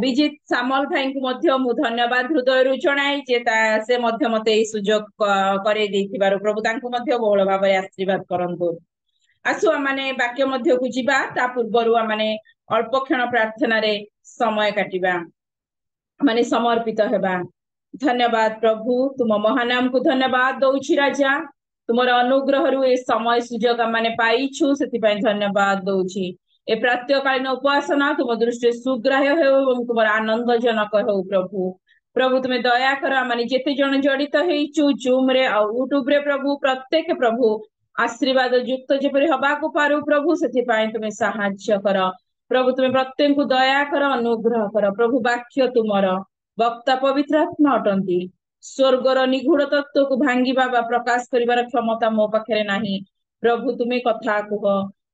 ବିଜିତ ସାମଲ ଭାଇଙ୍କୁ ମଧ୍ୟ ମୁଁ ଧନ୍ୟବାଦ ହୃଦୟରୁ ଜଣାଏ, ଯେ ସେ ମଧ୍ୟ ମତେ ଏଇ ସୁଯୋଗ କରେଇ ଦେଇଥିବାରୁ ପ୍ରଭୁ ତାଙ୍କୁ ମଧ୍ୟ ବହୁଳ ଭାବରେ ଆଶୀର୍ବାଦ କରନ୍ତୁ। ଆସୁ ଆମମାନେ ବାକ୍ୟ ମଧ୍ୟକୁ ଯିବା, ତା ପୂର୍ବରୁ ଆମମାନେ ଅଳ୍ପ କ୍ଷଣ ପ୍ରାର୍ଥନାରେ ସମୟ କାଟିବା, ମାନେ ସମର୍ପିତ ହେବା। ଧନ୍ୟବାଦ ପ୍ରଭୁ, ତୁମ ମହାନାମକୁ ଧନ୍ୟବାଦ ଦଉଛି ରାଜା। ତୁମର ଅନୁଗ୍ରହରୁ ଏ ସମୟ ସୁଯୋଗ ଆମମାନେ ପାଇଛୁ, ସେଥିପାଇଁ ଧନ୍ୟବାଦ ଦଉଛି। ଏ ପ୍ରାତ୍ୟକାଳୀନ ଉପାସନା ତୁମ ଦୃଷ୍ଟିରେ ସୁଗ୍ରାହ୍ୟ ହେଉ ଏବଂ ତୁମର ଆନନ୍ଦଜନକ ହେଉ। ପ୍ରଭୁ ତୁମେ ଦୟାକର, ଆମମାନେ ଯେତେ ଜଣ ଜଡିତ ହେଇଛୁ ଜୁମ୍ ରେ ଆଉ ୟୁଟ୍ୟୁବ ରେ ପ୍ରଭୁ, ପ୍ରତ୍ୟେକ ପ୍ରଭୁ ଆଶୀର୍ବାଦ ଯୁକ୍ତ ଯେପରି ହବାକୁ ପାରୁ ପ୍ରଭୁ, ସେଥିପାଇଁ ତୁମେ ସାହାଯ୍ୟ କର ପ୍ରଭୁ। ତୁମେ ପ୍ରତ୍ୟେକଙ୍କୁ ଦୟାକର, ଅନୁଗ୍ରହ କର ପ୍ରଭୁ। ବାକ୍ୟ ତୁମର, ବକ୍ତା ପବିତ୍ର ଆତ୍ମା ଅଟନ୍ତି। ସ୍ୱର୍ଗର ନିଗୁଢ ତତ୍ତ୍ୱକୁ ଭାଙ୍ଗିବା ବା ପ୍ରକାଶ କରିବାର କ୍ଷମତା ମୋ ପାଖରେ ନାହିଁ। ପ୍ରଭୁ ତୁମେ କଥା କୁହ,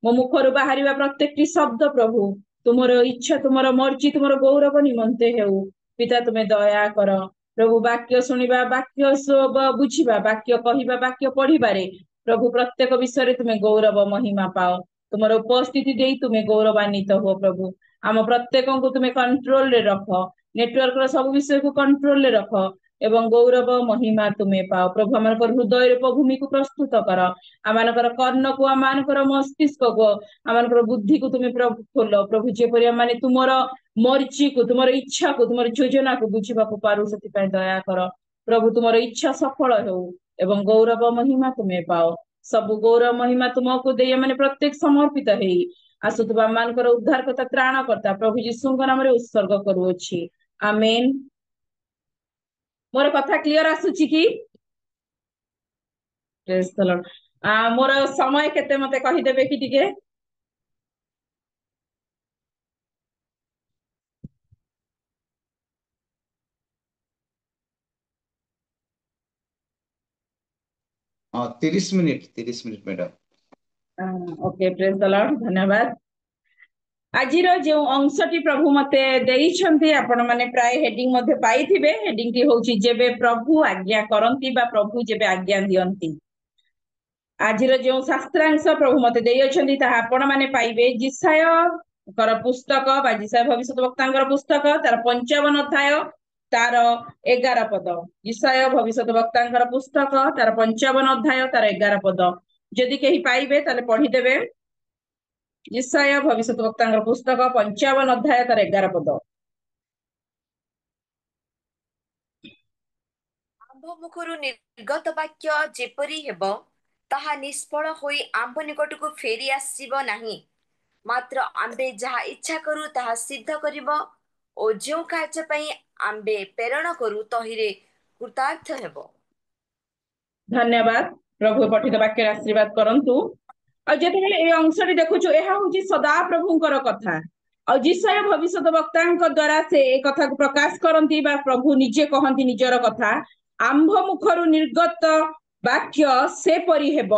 ମୋ ମୁଖରୁ ବାହାରିବା ପ୍ରତ୍ୟେକଟି ଶବ୍ଦ ପ୍ରଭୁ ତୁମର ଇଚ୍ଛା, ତୁମର ମର୍ଜି, ତୁମର ଗୌରବ ନିମନ୍ତେ ହେଉ। ପିତା ତୁମେ ଦୟା କର ପ୍ରଭୁ। ବାକ୍ୟ ଶୁଣିବା, ବାକ୍ୟ ବୁଝିବା, ବାକ୍ୟ କହିବା, ବାକ୍ୟ ପଢିବାରେ ପ୍ରଭୁ ପ୍ରତ୍ୟେକ ବିଷୟରେ ତୁମେ ଗୌରବ ମହିମା ପାଅ। ତୁମର ଉପସ୍ଥିତି ଦେଇ ତୁମେ ଗୌରବାନ୍ୱିତ ହୁଅ ପ୍ରଭୁ। ଆମ ପ୍ରତ୍ୟେକଙ୍କୁ ତୁମେ କଣ୍ଟ୍ରୋଲରେ ରଖ, ନେଟୱାର୍କର ସବୁ ବିଷୟକୁ କଣ୍ଟ୍ରୋଲରେ ରଖ ଏବଂ ଗୌରବ ମହିମା ତୁମେ ପାଅ ପ୍ରଭୁ। ଆମମାନଙ୍କର ହୃଦୟରେ ଭୂମିକୁ ପ୍ରସ୍ତୁତ କର, ଆମମାନଙ୍କର କର୍ଣ୍ଣକୁ, ଆମମାନଙ୍କର ମସ୍ତିଷ୍କକୁ, ଆମମାନଙ୍କର ବୁଦ୍ଧିକୁ ତୁମେ ପ୍ରଭୁ ଖୋଲ ପ୍ରଭୁ, ଯେପରି ଆମମାନେ ତୁମର ମର୍ଜିକୁ, ତୁମର ଇଚ୍ଛାକୁ, ତୁମର ଯୋଜନାକୁ ବୁଝିବାକୁ ପାରୁ। ସେଥିପାଇଁ ଦୟା କର ପ୍ରଭୁ, ତୁମର ଇଚ୍ଛା ସଫଳ ହେଉ ଏବଂ ଗୌରବ ମହିମା ତୁମେ ପାଅ। ସବୁ ଗୌରବ ମହିମା ତୁମକୁ ଦେଇ ଆମମାନେ ପ୍ରତ୍ୟେକ ସମର୍ପିତ ହେଇ ଆସୁଥିବା ଆମମାନଙ୍କର ଉଦ୍ଧାରକର୍ତ୍ତା ତ୍ରାଣକର୍ତ୍ତା ପ୍ରଭୁ ଯୀଶୁଙ୍କ ନାମରେ ଉତ୍ସର୍ଗ କରୁଅଛି, ଆମେନ୍। ମୋର କଥା କ୍ଲିୟର ଆସୁଛି କି? ପ୍ରେଜ୍ ଦ ଲର୍ଡ। ମୋର ସମୟ କେତେ ମତେ କହିଦେବେ କି ଟିକେ? ହଁ 30 ମିନିଟ୍ ମ୍ୟାଡାମ। ଓକେ, ପ୍ରେଜ୍ ଦ ଲର୍ଡ, ଧନ୍ୟବାଦ। ଆଜିର ଯେଉଁ ଅଂଶଟି ପ୍ରଭୁ ମତେ ଦେଇଛନ୍ତି, ଆପଣ ମାନେ ପ୍ରାୟ ହେଡିଂ ମଧ୍ୟ ପାଇଥିବେ। ହେଡିଂ ଟି ହଉଛି ଯେବେ ପ୍ରଭୁ ଆଜ୍ଞା କରନ୍ତି ବା ପ୍ରଭୁ ଯେବେ ଆଜ୍ଞା ଦିଅନ୍ତି। ଆଜିର ଯେଉଁ ଶାସ୍ତ୍ରାଂଶ ପ୍ରଭୁ ମତେ ଦେଇଅଛନ୍ତି ତାହା ଆପଣ ମାନେ ପାଇବେ ଯିଶାୟଙ୍କର ପୁସ୍ତକ ବା ଯିଶାୟ ଭବିଷ୍ୟତ ବକ୍ତାଙ୍କର ପୁସ୍ତକ, ତାର 55 ଅଧ୍ୟାୟ ତାର 11 ପଦ। ଯିଶାୟ ଭବିଷ୍ୟତ ବକ୍ତାଙ୍କର ପୁସ୍ତକ, ତାର 55 ଅଧ୍ୟାୟ ତାର 11 ପଦ। ଯଦି କେହି ପାଇବେ ତାହେଲେ ପଢିଦେବେ। ଯିଶାୟ ଭବିଷ୍ୟତ ବକ୍ତାଙ୍କର ପୁସ୍ତକ 55 ଅଧ୍ୟାୟ ତାର 11 ପଦ। ଆମ୍ଭ ମୁଖରୁ ନିର୍ଗତ ବାକ୍ୟ ଯେପରି ହେବ, ତାହା ନିଷ୍ଫଳ ହୋଇ ଆମ୍ଭ ନିକଟକୁ ଫେରି ଆସିବ ନାହିଁ, ମାତ୍ର ଆମ୍ଭେ ଯାହା ଇଚ୍ଛା କରୁ ତାହା ସିଦ୍ଧ କରିବ ଓ ଯେଉଁ କାର୍ଯ୍ୟ ପାଇଁ ଆମ୍ଭେ ପ୍ରେରଣ କରୁ ତହିଁରେ କୃତାର୍ଥ ହେବ। ଧନ୍ୟବାଦ ପ୍ରଭୁ, ପଠିତ ବାକ୍ୟରେ ଆଶୀର୍ବାଦ କରନ୍ତୁ। ଆଉ ଯେତେବେଳେ এই ଅଂଶଟି ଦେଖୁଛୁ, ଏହା ହଉଛି ସଦା ପ୍ରଭୁଙ୍କର କଥା। ଆଉ ଯିଶାୟ ଭବିଷ୍ୟତ ବକ୍ତାଙ୍କ ଦ୍ଵାରା ସେ ଏ କଥାକୁ ପ୍ରକାଶ କରନ୍ତି ବା ପ୍ରଭୁ ନିଜେ କହନ୍ତି ନିଜର କଥା। ଆମ୍ଭ ମୁଖରୁ ନିର୍ଗତ ବାକ୍ୟ ସେପରି ହେବ,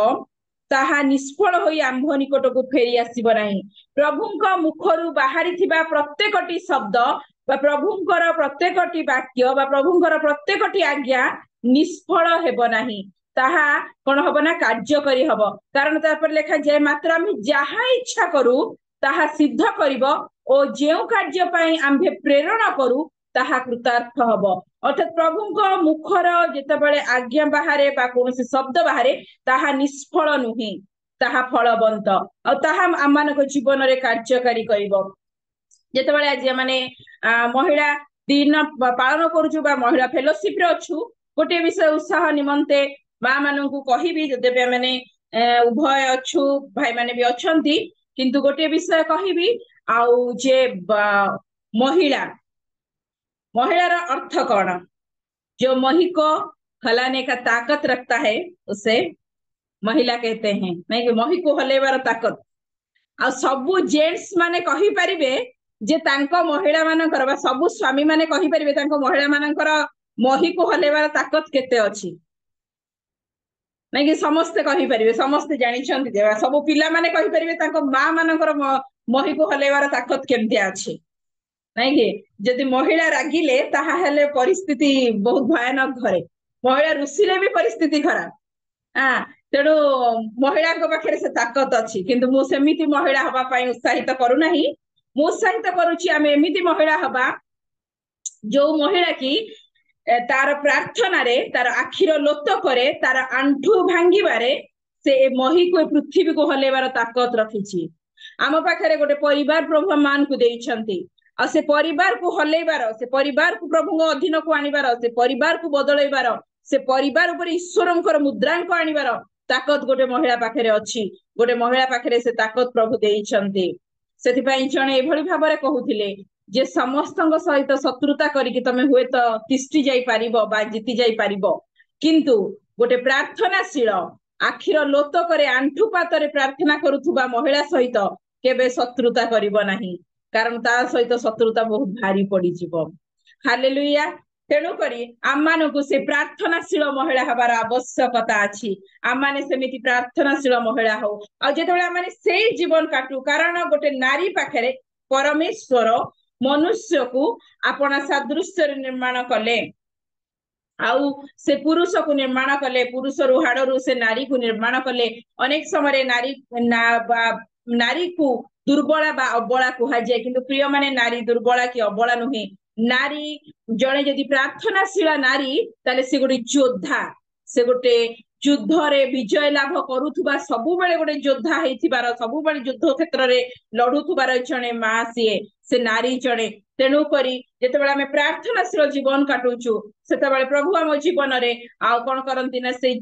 ତାହା ନିଷ୍ଫଳ ହୋଇ ଆମ୍ଭ ନିକଟକୁ ଫେରି ଆସିବ ନାହିଁ। ପ୍ରଭୁଙ୍କ ମୁଖରୁ ବାହାରିଥିବା ପ୍ରତ୍ୟେକଟି ଶବ୍ଦ ବା ପ୍ରଭୁଙ୍କର ପ୍ରତ୍ୟେକଟି ବାକ୍ୟ ବା ପ୍ରଭୁଙ୍କର ପ୍ରତ୍ୟେକଟି ଆଜ୍ଞା ନିଷ୍ଫଳ ହେବ ନାହିଁ, ତାହା କଣ ହବ ନା କାର୍ଯ୍ୟକାରୀ ହବ। କାରଣ ତାପରେ ଲେଖାଯାଏ ମାତ୍ର ଆମେ ଯାହା ଇଚ୍ଛା କରୁ ତାହା ସିଦ୍ଧ କରିବ ଓ ଯେଉଁ କାର୍ଯ୍ୟ ପାଇଁ ଆମ୍ଭେ ପ୍ରେରଣା କରୁ ତାହା କୃତାର୍ଥ ହବ। ଅର୍ଥାତ୍ ପ୍ରଭୁଙ୍କ ମୁଖର ଯେତେବେଳେ ଆଜ୍ଞା ବାହାରେ ବା କୌଣସି ଶବ୍ଦ ବାହାରେ ତାହା ନିଷ୍ଫଳ ନୁହେଁ, ତାହା ଫଳବନ୍ତ ଆଉ ତାହା ଆମମାନଙ୍କ ଜୀବନରେ କାର୍ଯ୍ୟକାରୀ କରିବ। ଯେତେବେଳେ ଆଜି ମାନେ ମହିଳା ଦିନ ପାଳନ କରୁଛୁ ବା ମହିଳା ଫେଲୋସିପରେ ଅଛୁ, ଗୋଟିଏ ବିଷୟ ଉତ୍ସାହ ନିମନ୍ତେ ମା ମାନଙ୍କୁ କହିବି, ଯଦି ମାନେ ଉଭୟ ଅଛୁ ଭାଇମାନେ ବି ଅଛନ୍ତି, କିନ୍ତୁ ଗୋଟିଏ ବିଷୟ କହିବି ଆଉ ଯେ ମହିଳାର अर्थ कौन? जो मही को हलाने का ताकत रखता है उसे महिला कहते हैं, नहीं कि मही को हलेबार ताकत। आ सबु जेंट्स माने कहि परिबे जे तांको महिला मानकर बा सबु स्वामी माने कहि परिबे तांको महिला मानकर मही को हलेबार ताकत केते अछि, नहीं कि समस्ते कहि परिबे, समस्ते जानि छथि जे सबु पिला माने कहि परिबे तांको मां मानकर मही को हलेबार ताकत केमते अछि, नहीं कि जदि महिला रागिले ताहा हेले परिस्थिति बहुत भयानक घरे, महिला रुसिले भी परिस्थिति खराब। तेणु महिला पाखे से ताकत अच्छी, किंतु मु सेमिति महिला हवा पाई उत्साहित करू नाही, मु उत्साहित करूची आमे एमिति महिला हवा जो महिला की तार प्रार्थना रे तार आखिर लोतकरे तार आंठू भांगिबारे से मही को पृथ्वी को हलेबार ताकत रखिछि। आम पाखरे गोटे परिवार प्रभु मान को देइछंती, आ से परिवार को हलेबार, से परिवार को प्रभु अधीन को आनिबार, से परिवार को बदलैबार, से परिवार ऊपर ईश्वरंकर मुद्रांक आनिबार ताकत गोटे महिला पाखरे अछि। गोटे महिला पाखरे से ताकत प्रभु देइछंती। सेथिपाई जणे एभଳି भाबरे कहूथिले जे समस्तଙ୍କ सहित शत्रुता करिकि तमे हुए तो तिष्टि जाई पारिबो बा जीति जाई पारिबो, किंतु गोटे प्रार्थनाशील आखिर लोतकरे आंठू पातरे प्रार्थना करुथुबा महिला सहित केबे शत्रुता करिबो नाही, कारण ता सहित शत्रुता बहुत भारी पड़ी जीवो। हालेलुया। तेणु करी आमानकु से प्रार्थनाशील महिला हबार आवश्यकता अछि। आमाने सेमिति प्रार्थनाशील महिला हो, आ जेतेबेले आमाने सेई जीवन काटू, कारण गोटे नारी पाखरे परमेश्वर मनुष्य को अपना सादृश्य निर्माण कले, आउ से पुरुष को निर्माण कले, पुरुष रु हाड़ू से नारी को निर्माण कले। अनेक समय नारी को दुर्बला बा अबला कहा जाए, किंतु प्रिय माने नारी दुर्बला कि अबला नुहे। नारी जड़े जदि प्रार्थनाशील नारी ताले से गोटे योद्धा, से गोटे युद्ध रे विजय लाभ करुथुबा, सबु बेले गोटे योद्धा हेथिबार, सबु बेले युद्ध क्षेत्र रे लढुथुबार जणे मां से नारी जणे। तेणु करी जेतेबेले आमे प्रार्थनाशील जीवन काटुचु सेतेबेले प्रभु आम जीवन रे आउ कोन करंती ना से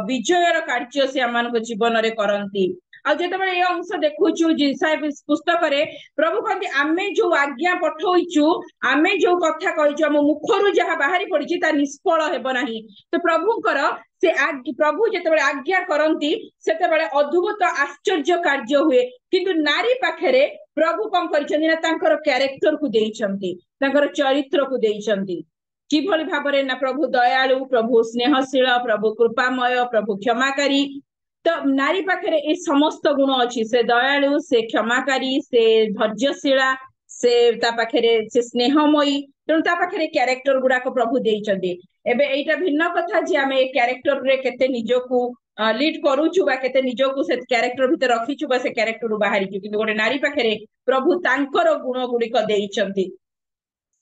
विजयर कार्य से आमान जीवन रे करंती। आ जेतेबेले ए अंश देखुचु जिसाय पुस्तक रे प्रभु कहती आमे जो आज्ञा पठौचु, आमे जो कथा कहिचु, हम मुखरु जहा बाहरी पड़िछि ता निष्फल हेबो नाही। तो प्रभुंकर से प्रभु जेतेबेले आज्ञा करंती सेतेबेले अद्भुत आश्चर्य कार्य हुए, किंतु नारी पाखरे प्रभु कौन करिसेंती ना तांकर कैरेक्टर को देइछंती, तांकर चरित्र को देइछंती। किभଳି भाबरे ना प्रभु दयालु, प्रभु स्नेहशील, प्रभु कृपामय, प्रभु क्षमाकारी। तो नारी पाखरे ए समस्त गुण अछि, से दयालु, से क्षमाकारी, से धैर्यशीला, से ता पाखरे से स्नेहमयी। तेणु ता पाखरे कैरेक्टर गुडाक प्रभु देइछंती। एबे एटा भिन्न कथा जे आमे ए कैरेक्टर रे केते निजोकू लीड करूचु बा केते निजोकू से कैरेक्टर भितर रखिचु बा से कैरेक्टर रु बाहरिचु, किंतु गोटे नारी पाखरे प्रभु तांकर गुण गुडिक देइछंती।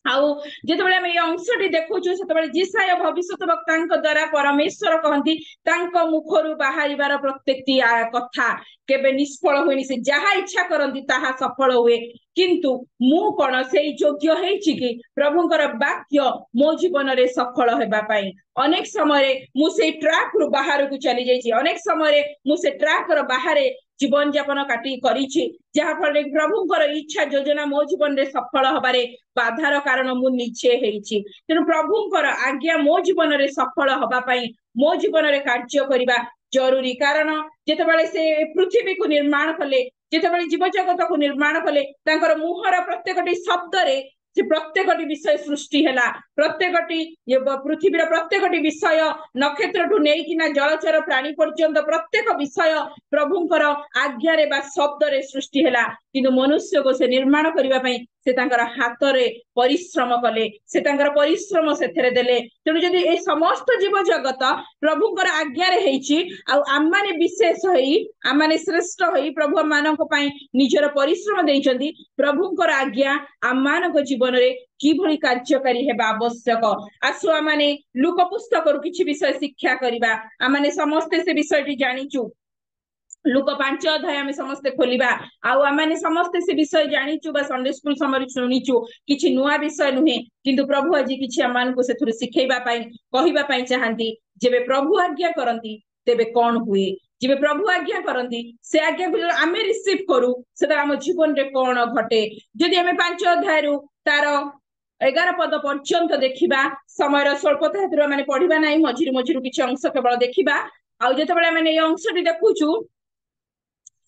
आउ जेतेबेले हम ए अंशटी देखुचु सेतेबेले जिसाय भविष्यत वक्तांक द्वारा परमेश्वर कहंती तांको मुखरु बाहरिबार प्रत्येकटी कथा केबे निष्फल होइनी, से जहा इच्छा करंती ताहा सफल हुए। किंतु मु कोन से योग्य हेछि कि प्रभुंकर वाक्य मो जीवन रे सफल हेबा पई? अनेक समय मु से ट्रैक रु बाहर को चली जाइछि, अनेक समय मु से ट्रैक रो बाहर जीवन यापन काटी करिछि, जहा फल प्रभुंकर इच्छा योजना मो जीवन रे सफल हबारे बाधार कारण मु निचे हेछि। तेणु प्रभुंकर आज्ञा मो जीवन रे सफल हबा पई मो जीवन रे कार्य करिबा जरूरी। कारण जेतेबेले से पृथ्वी को निर्माण कले, जेतेबेले जीव जगत को निर्माण कले, तांकर मुहर प्रत्येकटी शब्द रे से प्रत्येकटी विषय सृष्टि हैला प्रत्येकटी पृथ्वीर प्रत्येकटी विषय नक्षत्रठू नेकिना जलचर प्राणी पर्यंत प्रत्येक विषय प्रभुंकर आज्ञारे बा शब्दरे सृष्टि हैला किंतु मनुष्य को से निर्माण करिबा पई से तांकर हातरे परिश्रम कले से तांकर परिश्रम सेथरे देले तेणु जदि ए समस्त जीव जगत प्रभुंकर आज्ञारे हेछि आ आमाने विशेष होई आमाने श्रेष्ठ होई प्रभु मानक पई निजर परिश्रम देइचंदी प्रभुंकर आज्ञा आमानक जीवन रे किभଳି कार्यकारी हेबा आवश्यक आसु आमाने लुक पुस्तक रु किछि विषय शिक्षा करिबा आमाने समस्त से विषयटी जानिचु लुक 5 अध्याय आमे समस्त खोलिबा आउ आमाने समस्त से विषय जानिचु बा संडे स्कूल समय सुनिचु किछि नुआ विषय नुहे किंतु प्रभु आज किछि आमान को सेथुर सिखैबा पई कहिबा पई चाहंती जेबे प्रभु आज्ञा करंती तेबे कोन हुए जेबे प्रभु आज्ञा करंती से आज्ञा को आमे रिसीव करू सेता हम जीवन रे कोन घटे जदि आमे 5 अध्याय रु तार 11 पद पर्यंत देखिबा समय स्वल्पता हेतु माने पढिबा नाही मझिरु मझिरु किछि अंश केवल देखिबा आउ जेतेबेले माने ए अंशटी देखुचु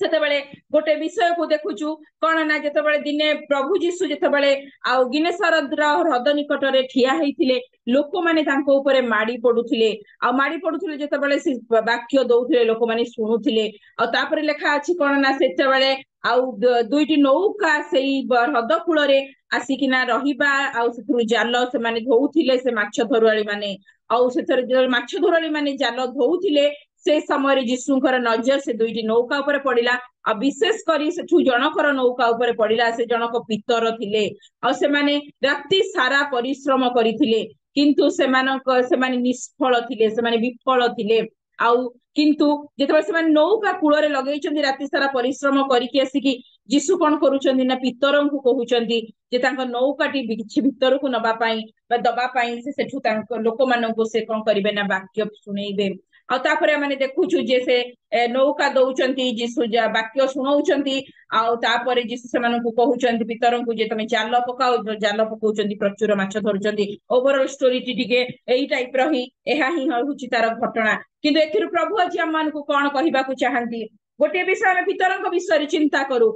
सेतेबेले गोटे विषय को देखुचु कोन ना जेतेबेले दिने प्रभु जीसु जेतेबेले आउ गिनेसरद्र ह्रद निकट रे ठिया हेतिले लोक माने तांको ऊपर माडी पडुथिले आ माडी पडुथिले जेतेबेले से वाक्य दउथिले लोक माने सुनुथिले आ तापर लेखा अछि कोन ना सेतेबेले आउ दुईटी नौका सेई ह्रद कूल रे आसिकिना रहिबा आउ सेथुरु जाल से माने धौथिले से माछ धरुआली माने आउ सेथरे माछ धरुआली माने जाल धौथिले से समय जीशुंकर नजर से दुईटी नौका ऊपर पड़िला आ विशेष करी सेठु जनकर नौका ऊपर पड़िला से जनक पितर थिले आ से माने राति सारा परिश्रम करिथिले किंतु सेमाने निष्फल थिले सेमाने विफल थिले आउ किंतु जेतबे सेमाने नौका कूल रे लगेइचंदी राति सारा परिश्रम करिकि आसिकी जीशु कोन करूचंदी ना पितरन को कहउचंदी जे तांको नौकाटी किछि भितर को नबा पई बा दबा पई से सेठु तांको लोक माननको से कोन करिवे ना वाक्य सुनेइबे आ तापरे माने देखुछु जे से नौका दउचंती जीशु वाक्य सुनाउचंती आ तापरे जीशु सेमाननको कहउचंती पितरन जे तमे जाल पकाओ जाल पकाउचंती प्रचुर माछ धरुचंती ओवरऑल स्टोरी टिके एई टाइप रही एहा ही होउची तार घटना किंतु एथिरु प्रभु आज हमनको कोन कहिबा को चाहंती गोटे विषय में पितरंक विषय चिंता करू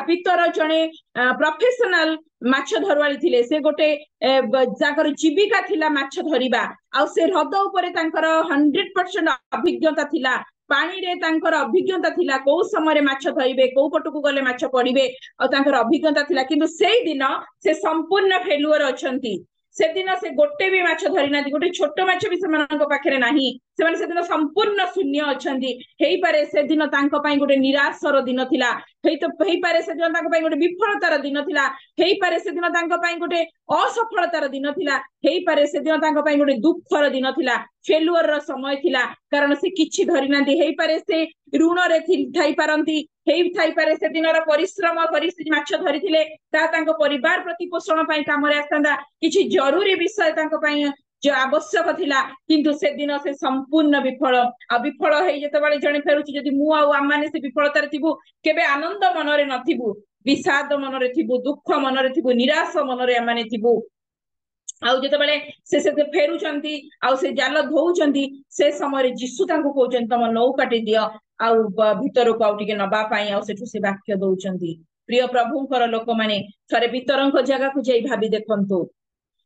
पितर जने प्रोफेशनल माछ धरुआली थिले से गोटे जाकर जीविका थिला माछ धरिबा आ से ह्रद ऊपर तांकर 100% अभिज्ञता थिला पानी रे तांकर अभिज्ञता थिला को समय माछ धरिबे को पटकू गले माछ पड़िबे आ तांकर अभिज्ञता थिला किंतु सेई दिन से संपूर्ण फेलुअर अछंती से दिन से गोटे भी माछ धरि नाती गोटे छोट माछ भी सेमानक पाखरे नाही सेमाने से दिन संपूर्ण शून्य अछंती हेई पारे से दिन तांको पई गोटे निराशर दिन थिला हेई पारे से दिन तांको पई गोटे विफलतार दिन थिला हेई पारे से दिन तांको पई गोटे असफलतार दिन थिला हेई पारे से दिन तांको पई गोटे दुखर दिन थिला फेलुअर र समय थिला कारण से किछि धरि नाती हेई पारे से ऋण रे थाई पारंती हेई थाई पारे से दिनर परिश्रम करी माछ धरिथिले ता तांको परिवार प्रतिपोषण पई काम रे आस्तांदा किछि जरूरी विषय तांको पई जो आवश्यक थिला किंतु से दिन से संपूर्ण विफल विफल हे जेतेबाले जणे फेरुची जदि मु आ आमाने से विफलतार थिबु केबे आनंद मनरे नथिबु विषाद मनरे थिबु दुख मनरे थिबु निराश मनरे आमाने थिबु आउ जेतेबाले से फेरुचंती आउ से जाल धौचंती से समय जीशु तांको कहउचंती तम नौकाटी दियो आउ भीतर को आउ टिके नबा पई आउ सेठु से वाक्य दउचंती प्रिय प्रभुंकर लोक माने थरे भीतरंक जगह को जाई भाबी देखंतु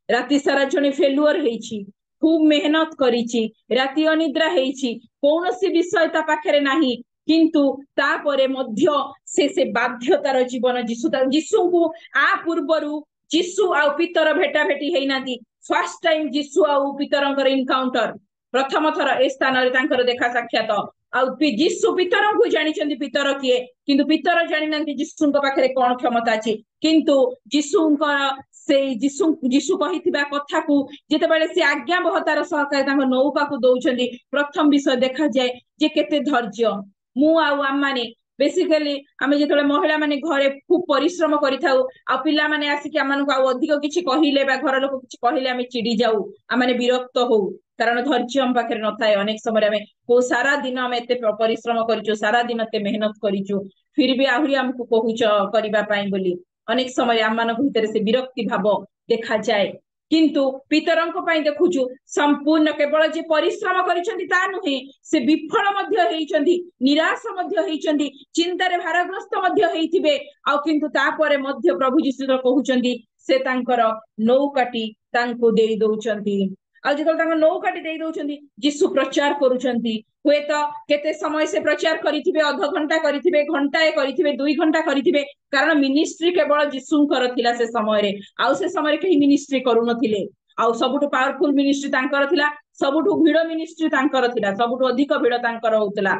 राति सारा जने फेलुअर हेछि खूब मेहनत करिछि राति अनिद्रा हेछि कोनोसी विषय ता पाखरे नाही किंतु तापरे मध्य से बाध्यतार जीवन जीशु को आ पूर्वरु जीशु आ पितर भेटा भेटी हेइनाती फर्स्ट टाइम जीशु आ पितरंकर इनकाउंटर प्रथम थर ए स्थान रे तांकर देखा साक्षात आ जीशु पितर को जानिचंदी पितर किए किंतु पितर जानि नांती जीशु को पाखरे कोन क्षमता अछि किंतु जीशुंकर से जीशु कहिथिबा कथा को जेतेबेले से आज्ञा बहतार सहकारे तांको नौका को दउचंदी प्रथम विषय देखा जाय जे केते धैर्य मु आ आमाने बेसिकली आमे जेतेबेले महिला माने घरे खूब परिश्रम करिथाउ आ पिला माने आसिक आमानकु आ अधिक किछि कहिले बा घर लोक किछि कहिले आमे चिडी जाऊ आमाने विरक्त हो कारण धैर्य हम पाखरे न थाए अनेक समय आमे को सारा दिन आमे एते परिश्रम करिचो सारा दिन एते मेहनत करिचो फिर भी आहुरी हमकु कहूच करिबा पई बोली अनेक समय आम मान भीतर से विरक्ति भाव देखा जाए किंतु पितरंक पई देखुछु संपूर्ण केवल जे परिश्रम करिसेंती ता नुहे से विफल मध्य हेइचंती निराश मध्य हेइचंती चिंतारे भारग्रस्त मध्य हेइथिबे आ किंतु तापरे मध्य प्रभु यीशु कहउचंती से तांकर नौकाटी तांको देई दउचंती आ जेतल तांको नौकाटी देई दउचंती यीशु प्रचार करूचंती हुए तो केते समय से प्रचार करिथिबे अध घंटा करिथिबे घंटाए करिथिबे 2 घंटा करिथिबे कारण मिनिस्ट्री केवल यीशुंकर थिला से समय रे आ से समय के मिनिस्ट्री करू नथिले आ सबुठ पावरफुल मिनिस्ट्री तांकर थिला सबुठ भिड़ मिनिस्ट्री तांकर थिला सबुठ अधिक भिड़ तांकर होतला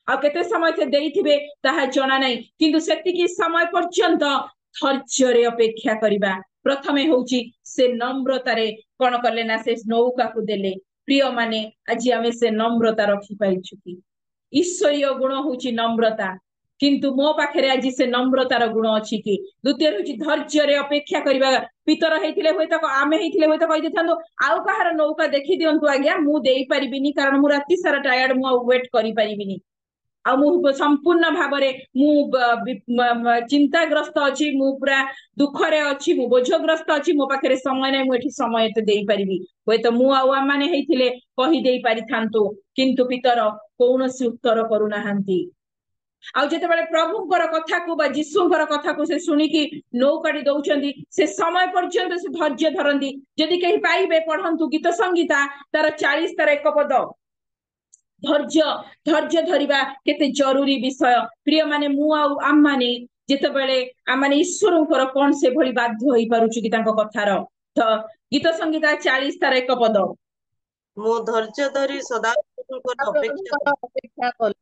आ केते समय से देइथिबे ताहा जणा नै किंतु सेतिकी समय पर्यंत धैर्य रे अपेक्षा करिबा प्रथमे होउची से नम्रतारे कोन करले ना से नौका को देले प्रिय माने आज आमे से नम्रता रखी पाइछु कि ईश्वरीय गुण होउची नम्रता किंतु मो पाखरे आज से नम्रतार गुण अछि कि द्वितीय होउची धैर्य रे अपेक्षा करिबा पितर हेतिले होय त आमे हेतिले होय त कहि देथांदो आउ कहार नौका देखि दियंतु आज्ञा मु देई परिबिनी कारण मु राति सारा टायर्ड मु वेट करि परिबिनी आ मु संपूर्ण भाबरे मु चिंताग्रस्त अछि मु पूरा दुखरे अछि मु बोझग्रस्त अछि मो पाखरे समय नै मु एठी समय ते देई परिबी होय त मु आउ माने हेतिले कहि देई परिथांतो किंतु पितर कोनोसी उत्तर करू नाहंती आ जेते बेले प्रभुंकर कथा को बा यीशुंकर कथा को से सुनी कि नौकाडी दउचंदी से समय पर्यंत से धैर्य धरंदी यदि कहि पाइबे पढंतु गीत संगीता तार 40 तार एक पद धैर्य धरिबा केते जरूरी विषय प्रिय माने मु आउ आम माने जेते बेले आ माने ईश्वरंकर कोन से भली बाध्य होई पारुछु कि तांको कथार गीत संगीता 40 तार एक पद मु धैर्य धरी सदा प्रभुंकर अपेक्षा अपेक्षा कल